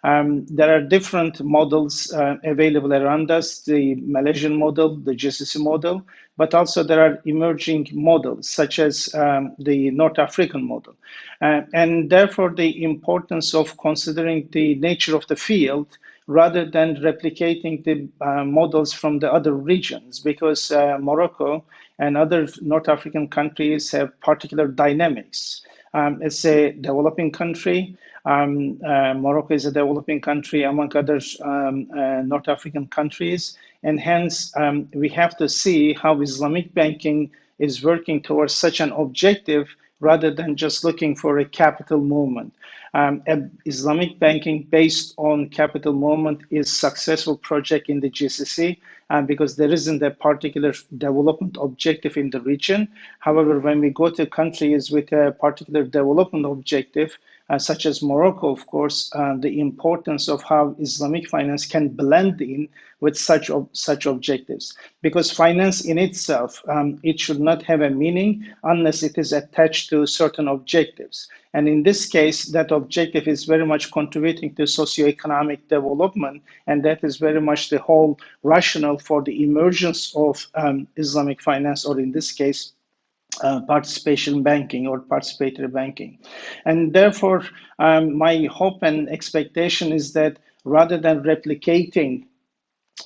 There are different models available around us, the Malaysian model, the GCC model, but also there are emerging models such as the North African model. And therefore, the importance of considering the nature of the field rather than replicating the models from the other regions, because Morocco and other North African countries have particular dynamics. It's a developing country. Morocco is a developing country among other North African countries, and hence we have to see how Islamic banking is working towards such an objective rather than just looking for a capital movement. Islamic banking based on capital movement is successful project in the GCC because there isn't a particular development objective in the region. However, when we go to countries with a particular development objective, such as Morocco, of course, the importance of how Islamic finance can blend in with such objectives. Because finance in itself, it should not have a meaning unless it is attached to certain objectives. And in this case, that objective is very much contributing to socioeconomic development, and that is very much the whole rationale for the emergence of Islamic finance, or in this case, participation banking or participatory banking. And therefore, my hope and expectation is that rather than replicating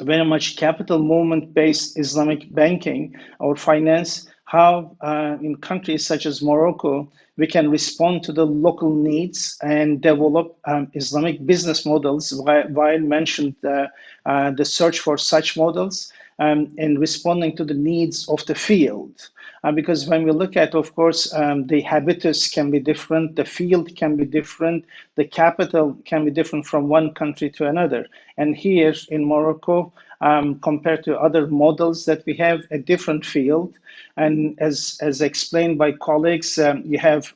very much capital movement based Islamic banking or finance, how in countries such as Morocco, we can respond to the local needs and develop Islamic business models, while mentioned the search for such models and responding to the needs of the field. Because when we look at, of course, the habitus can be different, the field can be different, the capital can be different from one country to another. And here in Morocco, compared to other models that we have, a different field. And as explained by colleagues, you have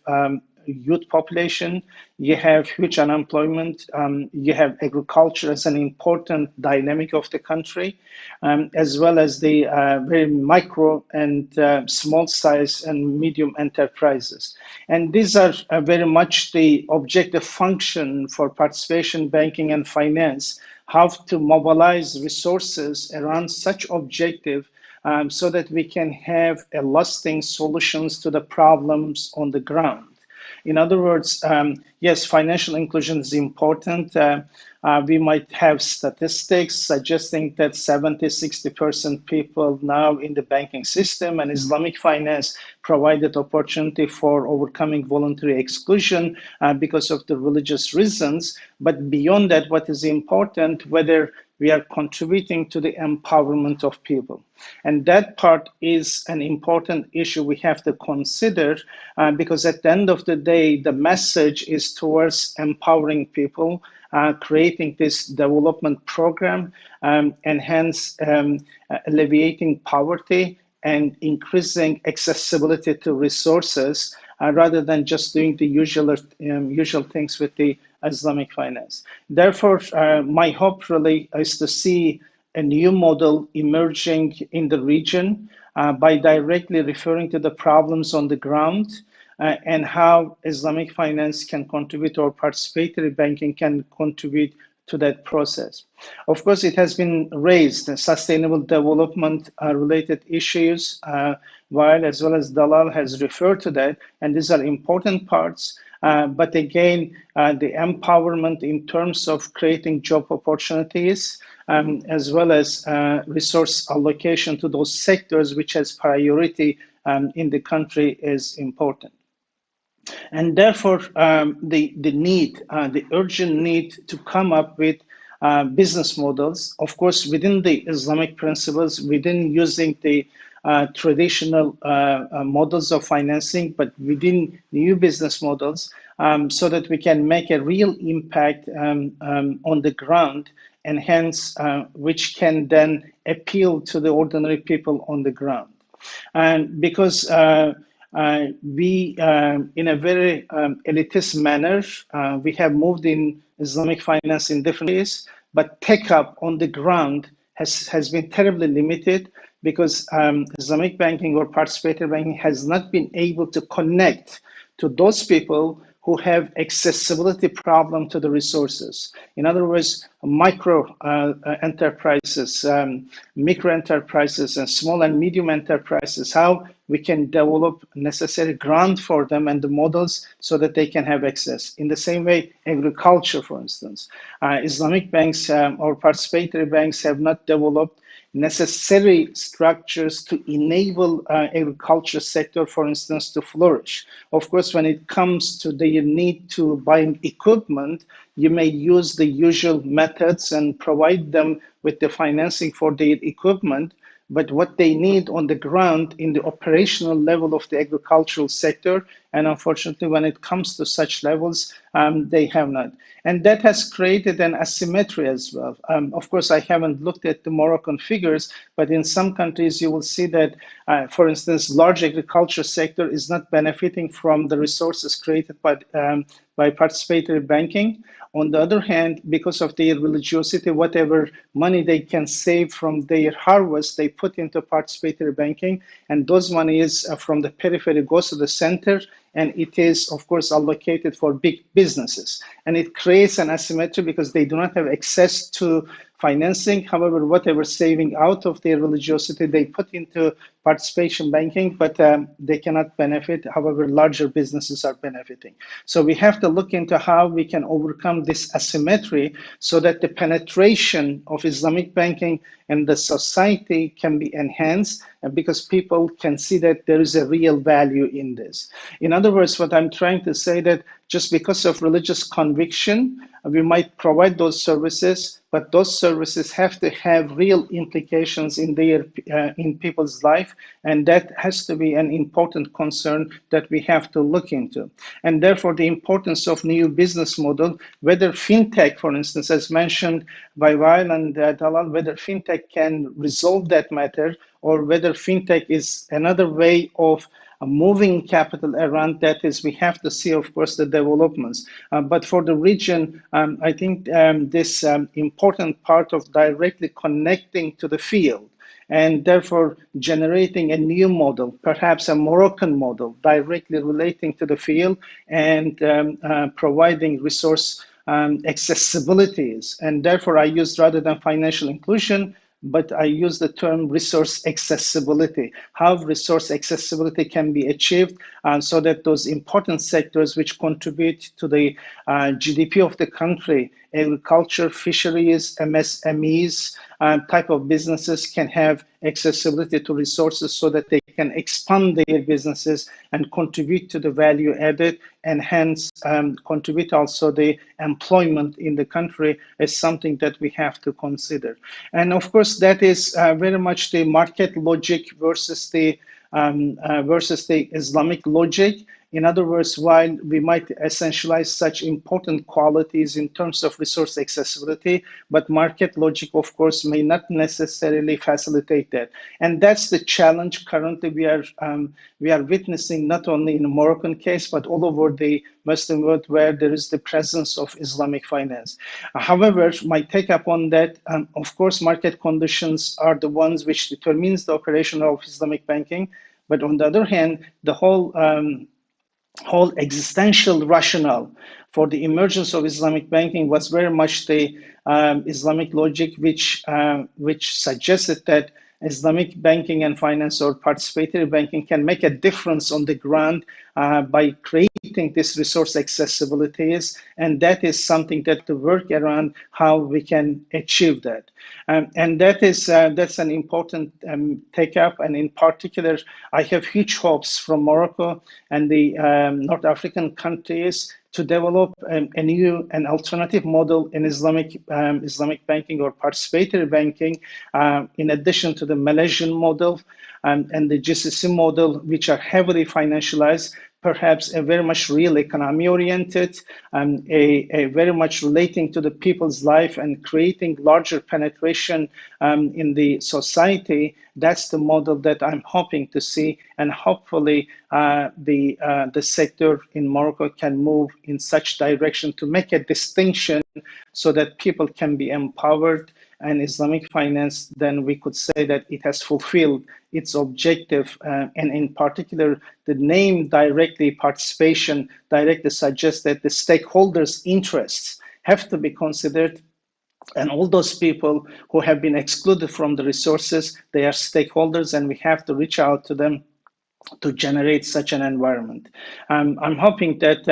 youth population, you have huge unemployment, you have agriculture as an important dynamic of the country, as well as the very micro and small size and medium enterprises. And these are very much the objective function for participation banking and finance, how to mobilize resources around such objective so that we can have a lasting solutions to the problems on the ground. In other words, yes, financial inclusion is important. We might have statistics suggesting that 70-60% people now in the banking system, and Islamic finance provided opportunity for overcoming voluntary exclusion because of the religious reasons. But beyond that, what is important, whether we are contributing to the empowerment of people. And that part is an important issue we have to consider because at the end of the day, the message is towards empowering people, creating this development program, and hence alleviating poverty and increasing accessibility to resources rather than just doing the usual things with the Islamic finance. Therefore, my hope really is to see a new model emerging in the region by directly referring to the problems on the ground and how Islamic finance can contribute, or participatory banking can contribute to that process. Of course, it has been raised, sustainable development related issues, while as well as Dalal has referred to that, and these are important parts. But again, the empowerment in terms of creating job opportunities, as well as resource allocation to those sectors which has priority in the country is important. And therefore, the urgent need to come up with business models, of course, within the Islamic principles, within using the traditional models of financing, but within new business models, so that we can make a real impact on the ground, and hence which can then appeal to the ordinary people on the ground. And because we, in a very elitist manner, we have moved in Islamic finance in different ways, but take-up on the ground has been terribly limited, because Islamic banking or participative banking has not been able to connect to those people who have accessibility problem to the resources. In other words, micro enterprises, micro enterprises, and small and medium enterprises, how we can develop necessary grant for them and the models so that they can have access. In the same way, agriculture, for instance, Islamic banks or participatory banks have not developed necessary structures to enable agriculture sector, for instance, to flourish. Of course, when it comes to the need to buy equipment, you may use the usual methods and provide them with the financing for their equipment, but what they need on the ground in the operational level of the agricultural sector, and unfortunately, when it comes to such levels, they have not. And that has created an asymmetry as well. Of course, I haven't looked at the Moroccan figures, but in some countries, you will see that, for instance, large agriculture sector is not benefiting from the resources created by participatory banking. On the other hand, because of their religiosity, whatever money they can save from their harvest, they put into participatory banking, and those monies from the periphery goes to the center, and it is, of course, allocated for big businesses. And it creates an asymmetry because they do not have access to financing. However, whatever saving out of their religiosity, they put into participation banking, but they cannot benefit. However, larger businesses are benefiting. So we have to look into how we can overcome this asymmetry so that the penetration of Islamic banking and the society can be enhanced, because people can see that there is a real value in this. In other words, what I'm trying to say that just because of religious conviction, we might provide those services, but those services have to have real implications in people's life, and that has to be an important concern that we have to look into. And therefore, the importance of new business model, whether fintech, for instance, as mentioned by Wael and Dalal, whether fintech can resolve that matter, or whether fintech is another way of moving capital around, that is, we have to see, of course, the developments. But for the region, I think this important part of directly connecting to the field, and therefore generating a new model, perhaps a Moroccan model, directly relating to the field and providing resource accessibilities. And therefore, I used, rather than financial inclusion, but I use the term resource accessibility, how resource accessibility can be achieved so that those important sectors which contribute to the GDP of the country, agriculture, fisheries, MSMEs, type of businesses can have accessibility to resources so that they can expand their businesses and contribute to the value added, and hence contribute also the employment in the country is something that we have to consider. And of course, that is very much the market logic versus the Islamic logic. In other words, while we might essentialize such important qualities in terms of resource accessibility, but market logic, of course, may not necessarily facilitate that. And that's the challenge currently we are witnessing, not only in the Moroccan case, but all over the Western world where there is the presence of Islamic finance. However, my take up on that, of course, market conditions are the ones which determines the operation of Islamic banking. But on the other hand, the whole existential rationale for the emergence of Islamic banking was very much the Islamic logic, which suggested that Islamic banking and finance or participatory banking can make a difference on the ground by creating this resource accessibilities, and that is something that to work around how we can achieve that. And that's an important take up, and in particular, I have huge hopes from Morocco and the North African countries to develop an alternative model in Islamic banking or participatory banking, in addition to the Malaysian model and the GCC model, which are heavily financialized, perhaps a very much real economy oriented, a very much relating to the people's life and creating larger penetration in the society. That's the model that I'm hoping to see, and hopefully the sector in Morocco can move in such direction to make a distinction so that people can be empowered. And Islamic finance, then we could say that it has fulfilled its objective, and in particular, the name directly participation directly suggests that the stakeholders' interests have to be considered, and all those people who have been excluded from the resources, they are stakeholders, and we have to reach out to them to generate such an environment. I'm hoping that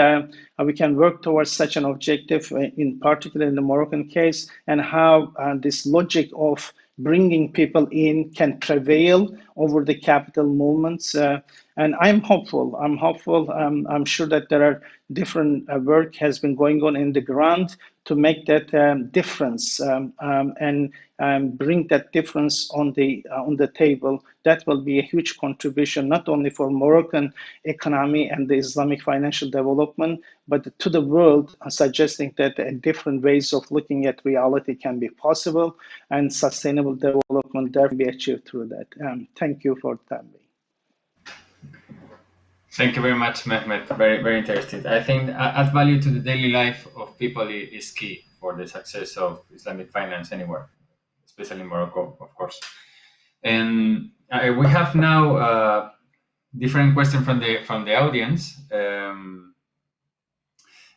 we can work towards such an objective, in particular in the Moroccan case, and how this logic of bringing people in can prevail over the capital movements. And I'm hopeful. I'm sure that there are different work has been going on in the ground to make that difference and bring that difference on the table. That will be a huge contribution, not only for Moroccan economy and the Islamic financial development, but to the world, suggesting that different ways of looking at reality can be possible, and sustainable development there can be achieved through that. Thank you for the time being. Thank you very much, Mehmet. Very, very interesting. I think add value to the daily life of people is key for the success of Islamic finance anywhere, especially in Morocco, of course. And we have now different questions from the audience.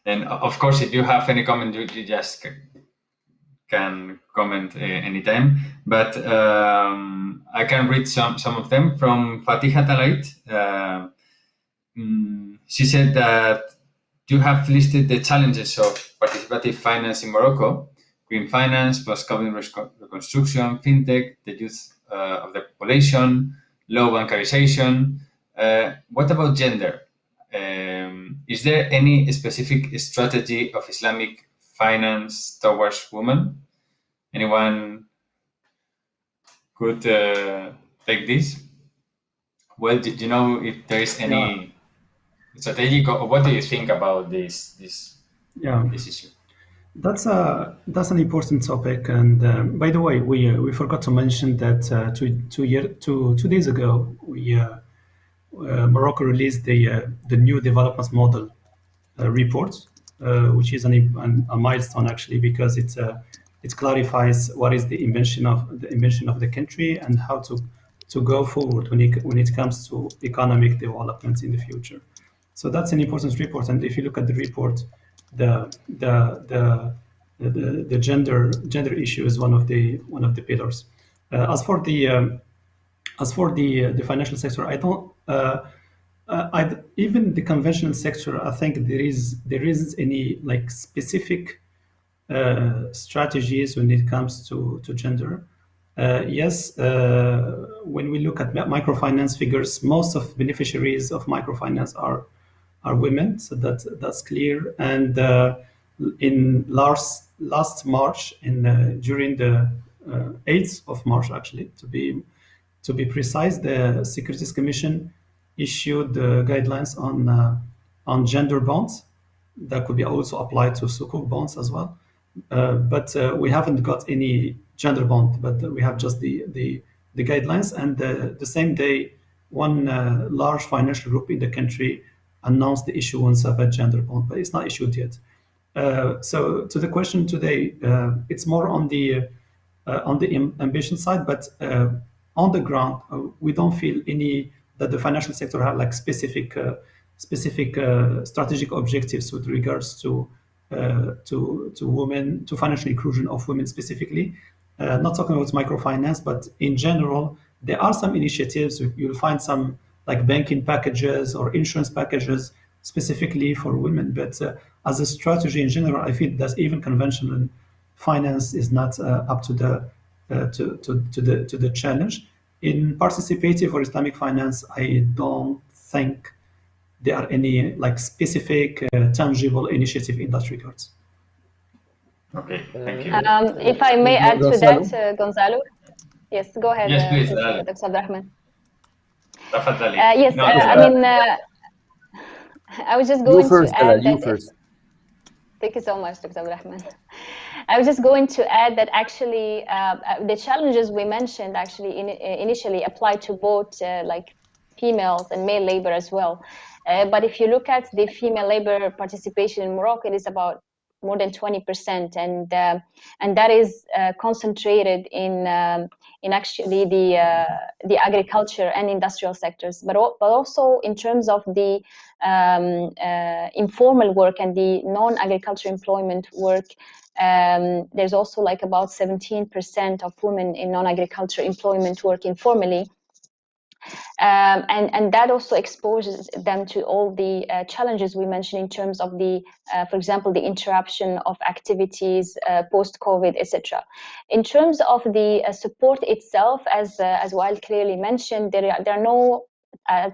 And of course, if you have any comment, you just can comment anytime. But I can read some of them from Fatiha Talait. She said that you have listed the challenges of participative finance in Morocco: green finance, post-COVID reconstruction, fintech, the youth of the population, low bancarization. What about gender? Is there any specific strategy of Islamic finance towards women? Anyone could take this? Well, do you know if there is any strategic, or what do you think about this issue? That's an important topic, and by the way, we forgot to mention that 2 days ago, Morocco released the new development model report, which is a milestone actually, because it clarifies what is the invention of the country and how to go forward when it comes to economic development in the future. So that's an important report, and if you look at the report, the gender issue is one of the pillars. As for the financial sector, I don't. Even the conventional sector, I think there isn't any like specific strategies when it comes to gender. Yes, when we look at microfinance figures, most of beneficiaries of microfinance are women, so that's clear. And in last March, during the 8th of March, actually, to be precise, the Securities Commission issued guidelines on gender bonds that could be also applied to sukuk bonds as well. But we haven't got any gender bond, but we have just the guidelines. And the same day, one large financial group in the country announced the issuance of a gender bond, but it's not issued yet. So to the question today, it's more on the ambition side, but on the ground, we don't feel that the financial sector have like specific strategic objectives with regards to women, to financial inclusion of women specifically. not talking about microfinance, but in general, there are some initiatives. You'll find some like banking packages or insurance packages specifically for women. But as a strategy in general, I feel that even conventional finance is not up to the to the challenge. In participative or Islamic finance, I don't think there are any like specific tangible initiative in that regards. Okay, thank you. If I may add to that, Gonzalo. Yes, go ahead. Yes, please. Dr. Abdurrahman. Yes, no, I mean, I was just going to add that. First. Thank you so much, Dr. Abdurrahman. I was just going to add that actually the challenges we mentioned actually initially apply to both like females and male labor as well. But if you look at the female labor participation in Morocco, it is about more than 20%, and that is concentrated in actually the agriculture and industrial sectors, but also in terms of the informal work and the non-agriculture employment work. There's also like about 17% of women in non-agriculture employment work informally. And that also exposes them to all the challenges we mentioned in terms of the, for example, the interruption of activities post-COVID, etc. In terms of the support itself, as Wael clearly mentioned, there are no,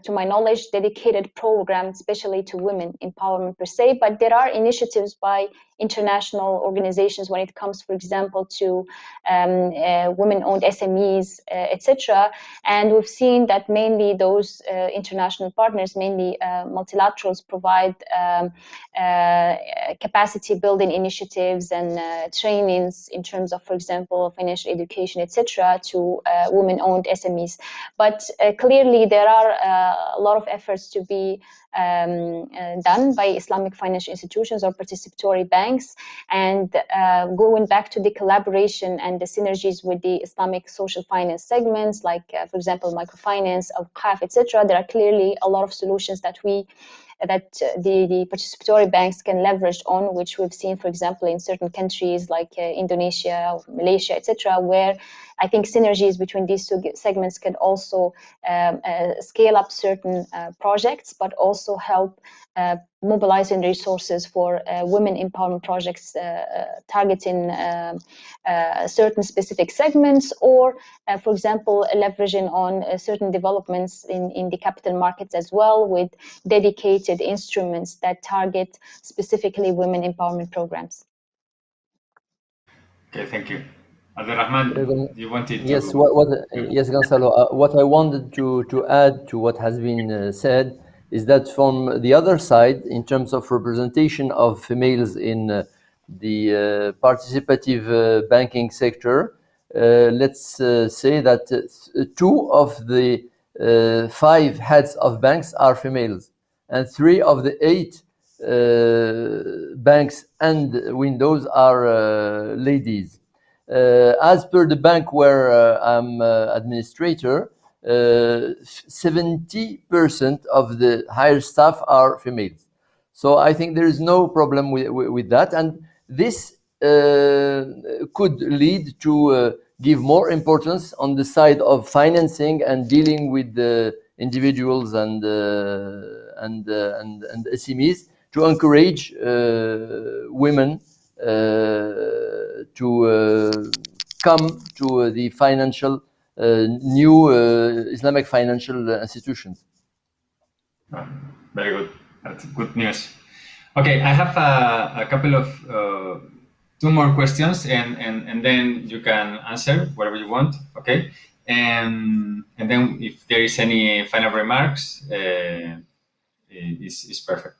to my knowledge, dedicated programs, especially to women empowerment per se, but there are initiatives by international organizations when it comes, for example, to women-owned SMEs, etc. And we've seen that mainly those international partners, mainly multilaterals, provide capacity building initiatives and trainings in terms of, for example, financial education, etc., to women-owned SMEs. But clearly, there are a lot of efforts to be done by Islamic financial institutions or participatory banks, and going back to the collaboration and the synergies with the Islamic social finance segments, like for example microfinance, al-Qaf, etc. There are clearly a lot of solutions that the participatory banks can leverage on, which we've seen, for example, in certain countries like Indonesia, Malaysia, etc., where I think synergies between these two segments can also scale up certain projects, but also help mobilizing resources for women empowerment projects targeting certain specific segments, or, for example, leveraging on certain developments in the capital markets as well, with dedicated instruments that target specifically women empowerment programs. Okay, thank you. Abdurrahman, you wanted to... Yes, yes, Gonzalo. What I wanted to add to what has been said is that from the other side, in terms of representation of females in the participative banking sector, let's say that 2 of the 5 heads of banks are females, and 3 of the 8 banks and windows are ladies. As per the bank where I'm administrator, 70% of the higher staff are females. So I think there is no problem with that. And this could lead to give more importance on the side of financing and dealing with the individuals and SMEs to encourage women to come to the financial new Islamic financial institutions. Very good. That's good news. Okay, I have a couple of 2 more questions, and then you can answer whatever you want. Okay, and then if there is any final remarks, is perfect.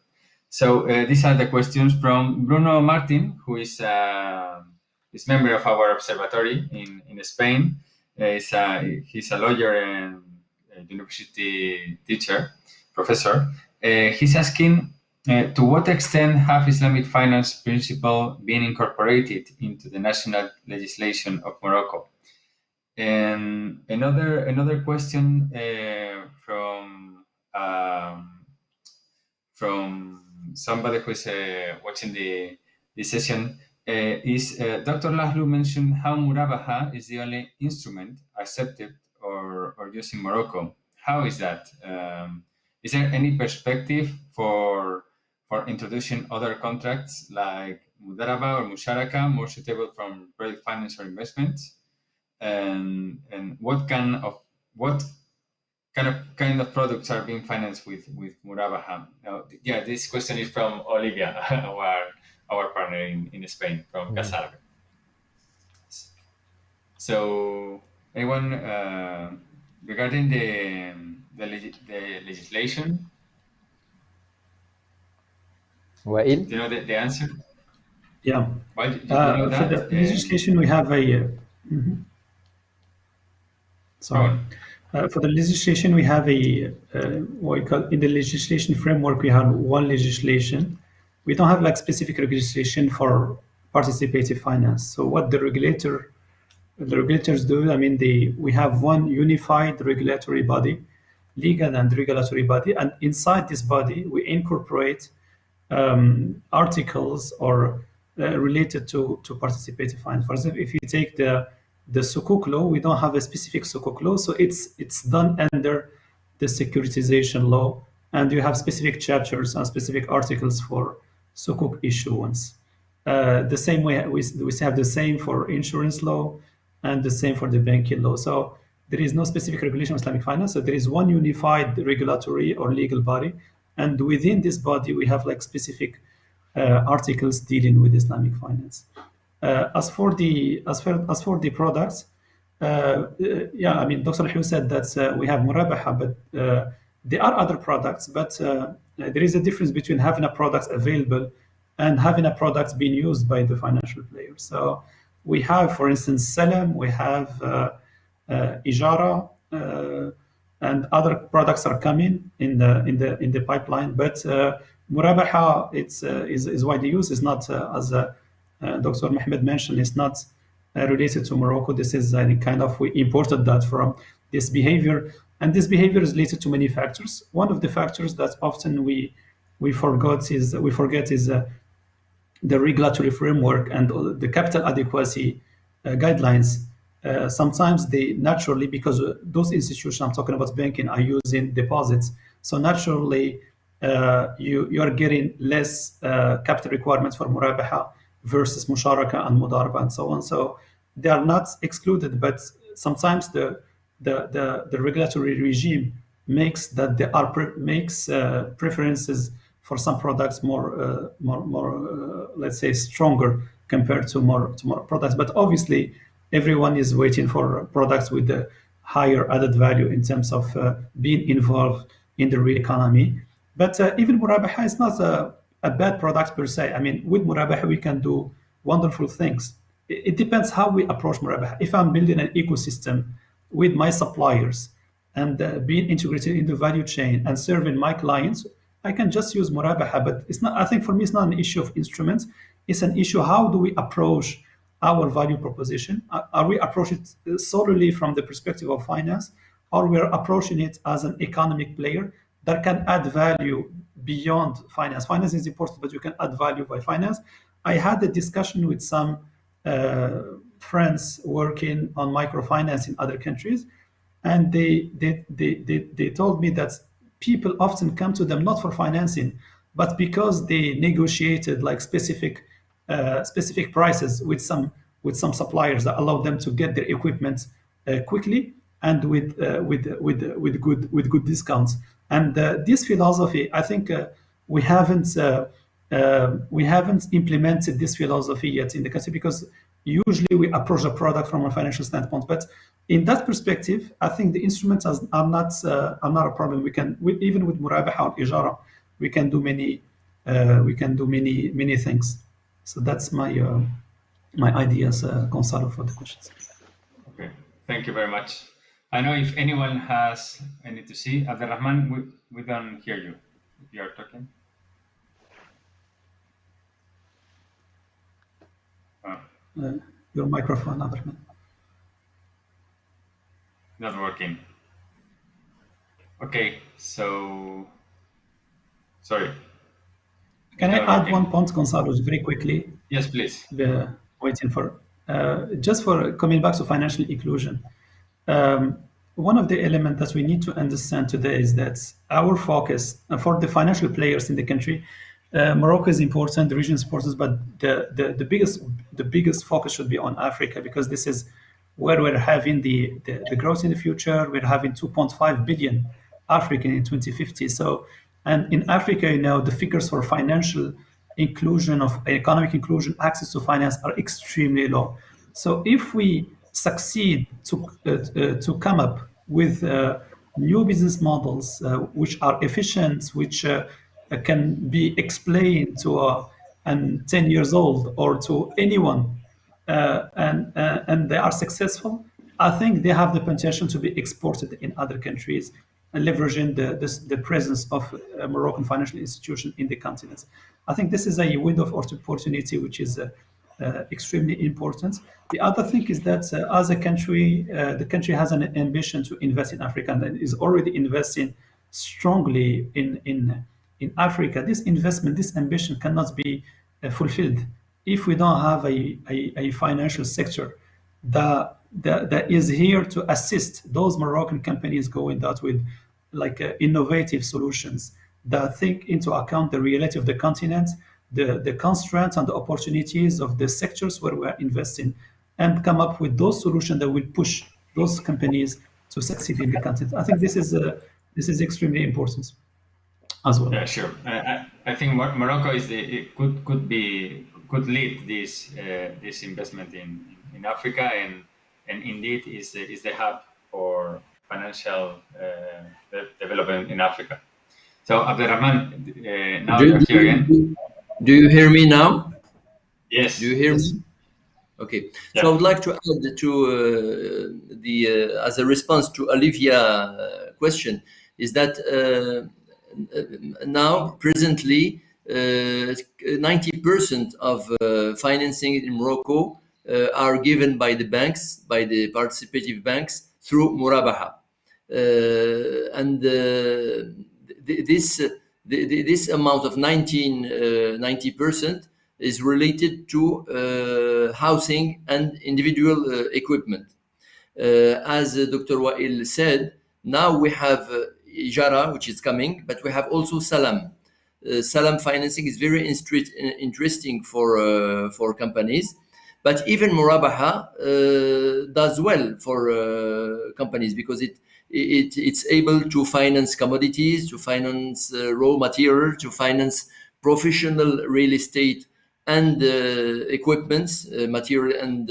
So these are the questions from Bruno Martin, who is member of our observatory in Spain. He's a lawyer and a university teacher, professor. He's asking, to what extent have Islamic finance principles been incorporated into the national legislation of Morocco? And another question from somebody who is watching the session is Dr. Lahlu mentioned how Murabaha is the only instrument accepted or used in Morocco. How is that? Is there any perspective for introducing other contracts like Mudaraba or Musharaka more suitable from project finance or investments? And what kind of products are being financed with Murabaha? Now, yeah, this question is from Olivia, our partner in Spain from Casa Árabe. So, anyone regarding the legislation? Wael? Do you know the answer? Yeah. Why do you know For that? the legislation, we have a. Sorry. For the legislation, we have a what we call in the legislation framework. We have one legislation. We don't have like specific legislation for participative finance. So what the regulators do, I mean, we have one unified regulatory body, legal and regulatory body, and inside this body we incorporate articles or related to participative finance. For example, if you take the Sukuk law, we don't have a specific Sukuk law, so it's done under the securitization law, and you have specific chapters and specific articles for Sukuk issuance. The same way we have the same for insurance law and the same for the banking law. So there is no specific regulation of Islamic finance. So there is one unified regulatory or legal body, and within this body we have like specific articles dealing with Islamic finance. As for the products, yeah, I mean, Dr. Hugh said that we have Murabaha, but there are other products. But there is a difference between having a product available and having a product being used by the financial players. So we have, for instance, Salam, we have Ijara, and other products are coming in the pipeline. But Murabaha is widely used. It's not as Dr. Mohammed mentioned. It's not related to Morocco. This is kind of we imported that from this behavior, and this behavior is related to many factors. One of the factors that often we forget is the regulatory framework and the capital adequacy guidelines. Sometimes they naturally, because those institutions I'm talking about banking are using deposits, so naturally you are getting less capital requirements for Murabaha versus Musharaka and Mudaraba and so on. So they are not excluded, but sometimes the regulatory regime makes that there are preferences for some products more let's say stronger compared to more products. But obviously everyone is waiting for products with the higher added value in terms of being involved in the real economy. But even Murabaha is not a bad product per se. I mean, with Murabaha we can do wonderful things. It depends how we approach Murabaha. If I'm building an ecosystem with my suppliers and being integrated in the value chain and serving my clients, I can just use Murabaha. But it's not. I think for me, it's not an issue of instruments. It's an issue how do we approach our value proposition? Are we approaching it solely from the perspective of finance, or we're approaching it as an economic player that can add value beyond finance? Finance is important, but you can add value by finance. I had a discussion with some friends working on microfinance in other countries, and they told me that people often come to them not for financing, but because they negotiated like specific prices with some suppliers that allow them to get their equipment quickly and with good discounts. And this philosophy, I think we haven't implemented this philosophy yet in the country, because usually we approach the product from a financial standpoint. But in that perspective, I think the instruments are not a problem. We can, even with Murabaha or Ijara, we can do many things. So that's my ideas, Gonzalo, for the questions. Okay, thank you very much. I know if anyone has any to see, Abdelrahman, we don't hear you if you are talking. Your microphone, Abdelrahman. Not working. Okay, so sorry. Can I add one point, Gonzalo, very quickly? Yes, please. Waiting for just for coming back to financial inclusion. One of the elements that we need to understand today is that our focus for the financial players in the country, Morocco is important, the region is important, but the biggest focus should be on Africa, because this is where we're having the growth in the future. We're having 2.5 billion African in 2050. So, and in Africa, the figures for financial inclusion, of economic inclusion, access to finance are extremely low. So if we succeed to come up with new business models which are efficient, which can be explained to a 10 years old or to anyone, and they are successful, I think they have the potential to be exported in other countries, and leveraging the presence of a Moroccan financial institution in the continent. I think this is a window of opportunity which is extremely important. The other thing is that as a country, the country has an ambition to invest in Africa and is already investing strongly in Africa. This investment, this ambition cannot be fulfilled if we don't have a financial sector that is here to assist those Moroccan companies going out with innovative solutions that think into account the reality of the continent, the constraints and the opportunities of the sectors where we're investing, and come up with those solutions that will push those companies to succeed in the continent. I think this is extremely important as well. Yeah, sure. I think Morocco could lead this investment in Africa, and indeed is the hub for financial development in Africa. So Abderrahman, now you're here again. Do you hear me now? Yes. Do you hear yes. me? Okay. Yeah. So I would like to add to as a response to Olivia's question, is that now presently 90% of financing in Morocco are given by the banks, by the participative banks, through Murabaha, and this amount of 90% is related to housing and individual equipment. As Dr. Wael said, now we have Ijara, which is coming, but we have also Salam. Salam financing is very interesting for companies, but even Murabaha does well for companies, because it's able to finance commodities, to finance raw material, to finance professional real estate and equipments, material and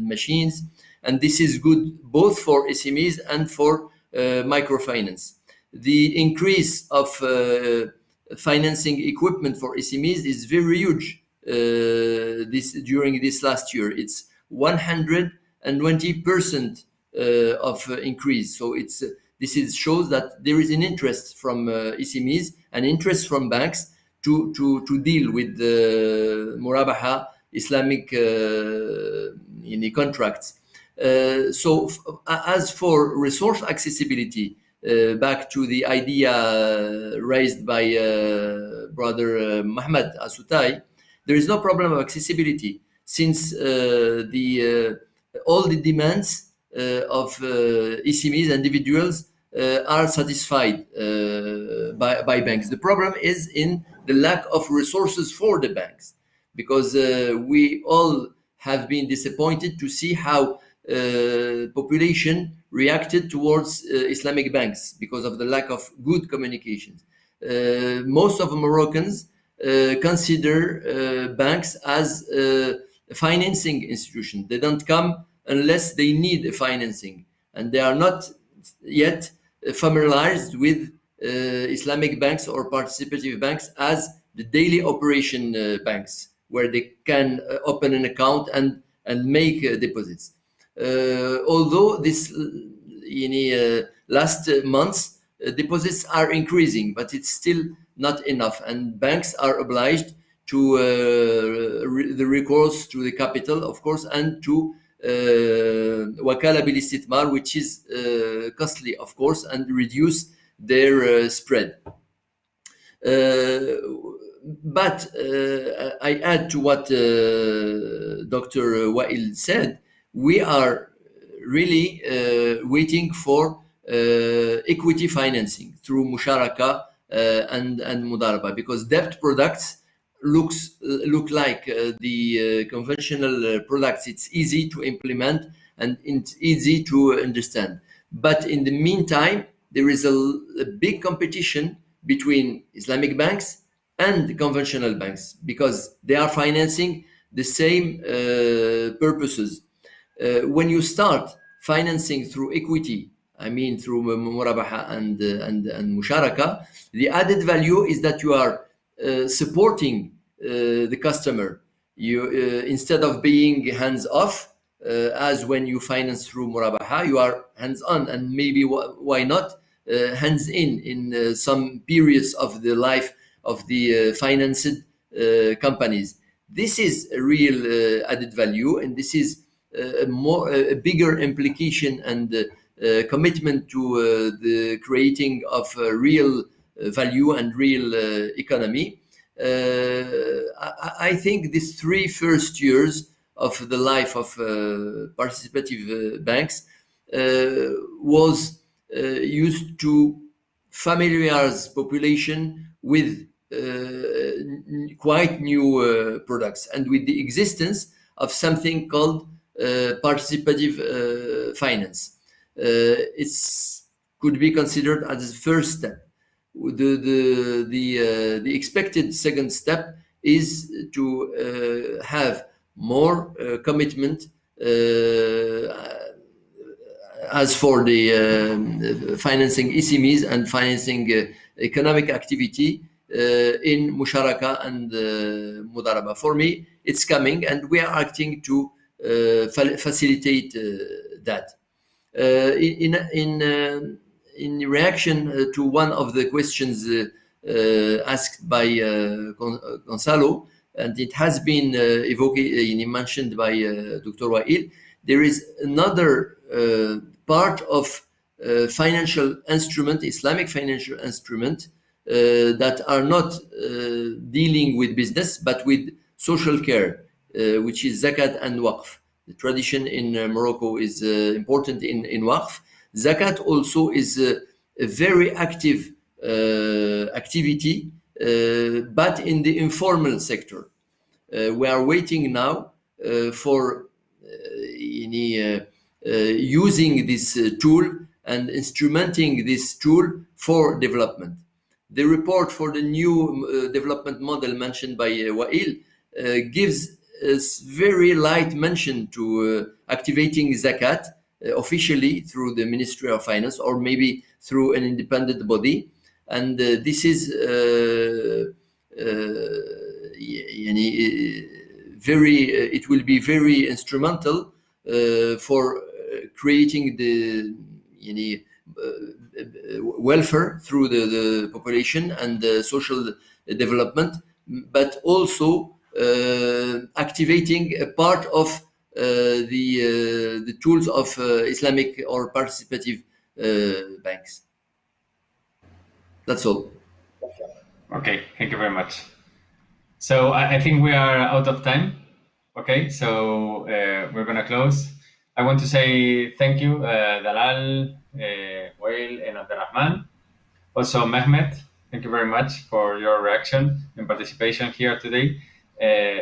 machines, and this is good both for SMEs and for microfinance. The increase of financing equipment for SMEs is very huge. During this last year, it's 120% of increase. So this shows that there is an interest from SMEs, an interest from banks to deal with the Murabaha Islamic contracts. So as for resource accessibility, back to the idea raised by brother Mohammed Asutai, there is no problem of accessibility, since all the demands of SMEs, individuals, are satisfied by banks. The problem is in the lack of resources for the banks, because we all have been disappointed to see how population reacted towards Islamic banks because of the lack of good communications. Most of Moroccans consider banks as a financing institution. They don't come unless they need financing, and they are not yet familiarized with Islamic banks or participative banks as the daily operation banks, where they can open an account and make deposits. Although this last months deposits are increasing, but it's still not enough, and banks are obliged to the recourse to the capital, of course, and to wakala bil istithmar, which is costly, of course, and reduce their spread. but I add to what Dr. Wael said. We are really waiting for equity financing through musharaka and mudaraba, because debt products look like the conventional products. It's easy to implement and it's easy to understand. But in the meantime, there is a big competition between Islamic banks and conventional banks, because they are financing the same purposes. When you start financing through equity, I mean through murabaha and musharaka, the added value is that you are supporting the customer. You instead of being hands off, as when you finance through murabaha, you are hands on, and maybe why not hands in some periods of the life of the financed companies. This is a real added value, and this is a bigger implication and commitment to the creating of real value and real economy. I think these 3 first years of the life of participative banks was used to familiarize population with quite new products, and with the existence of something called participative finance. It could be considered as a first step. The expected second step is to have more commitment as for the financing SMEs and financing economic activity in musharaka and mudaraba. For me, it's coming, and we are acting to facilitate that. In reaction to one of the questions asked by Gonzalo, and it has been mentioned by Dr. Wael, there is another part of financial instrument, Islamic financial instrument, that are not dealing with business but with social care, which is zakat and waqf. The tradition in Morocco is important in waqf. Zakat also is a very active activity, but in the informal sector. We are waiting now for using this tool and instrumenting this tool for development. The report for the new development model mentioned by Wael gives a very light mention to activating zakat officially through the Ministry of Finance, or maybe through an independent body. And this is it will be very instrumental for creating the welfare through the population and social development, but also activating a part of the tools of Islamic or participative banks. That's all. Okay, thank you very much. So I think we are out of time. Okay, so we're going to close. I want to say thank you, Dalal, Wael, and Abderrahman. Also, Mehmet, thank you very much for your reaction and participation here today.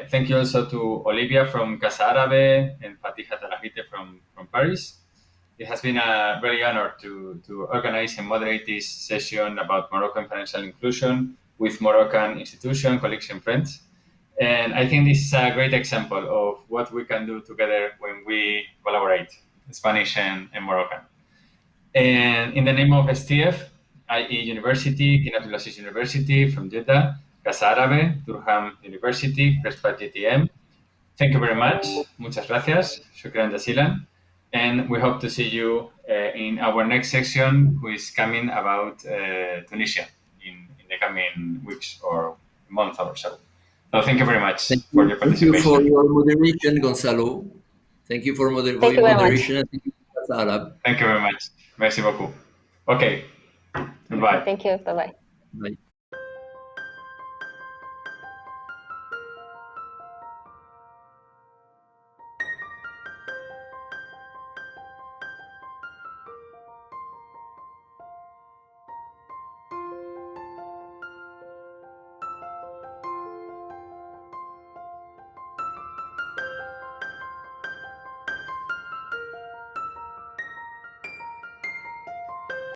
Thank you also to Olivia from Casa Árabe and Fatiha Talahite from Paris. It has been a very honor to organize and moderate this session about Moroccan financial inclusion with Moroccan institutions, colleagues, and friends. And I think this is a great example of what we can do together when we collaborate, Spanish and Moroccan. And in the name of SCIEF, IE University, King Abdulaziz University from Jeddah, Casa Árabe, Durham University, Cresppa-GTM, thank you very much. Muchas gracias. Shukran jazilan. And we hope to see you in our next section, which is coming about Tunisia in the coming weeks or month or so. So thank you very much for your participation. Thank you for your moderation, Gonzalo. Thank you for moderation. And thank you, Casa Árabe. Thank you very much. Merci beaucoup. Okay. Goodbye. Thank you. Bye-bye. Bye.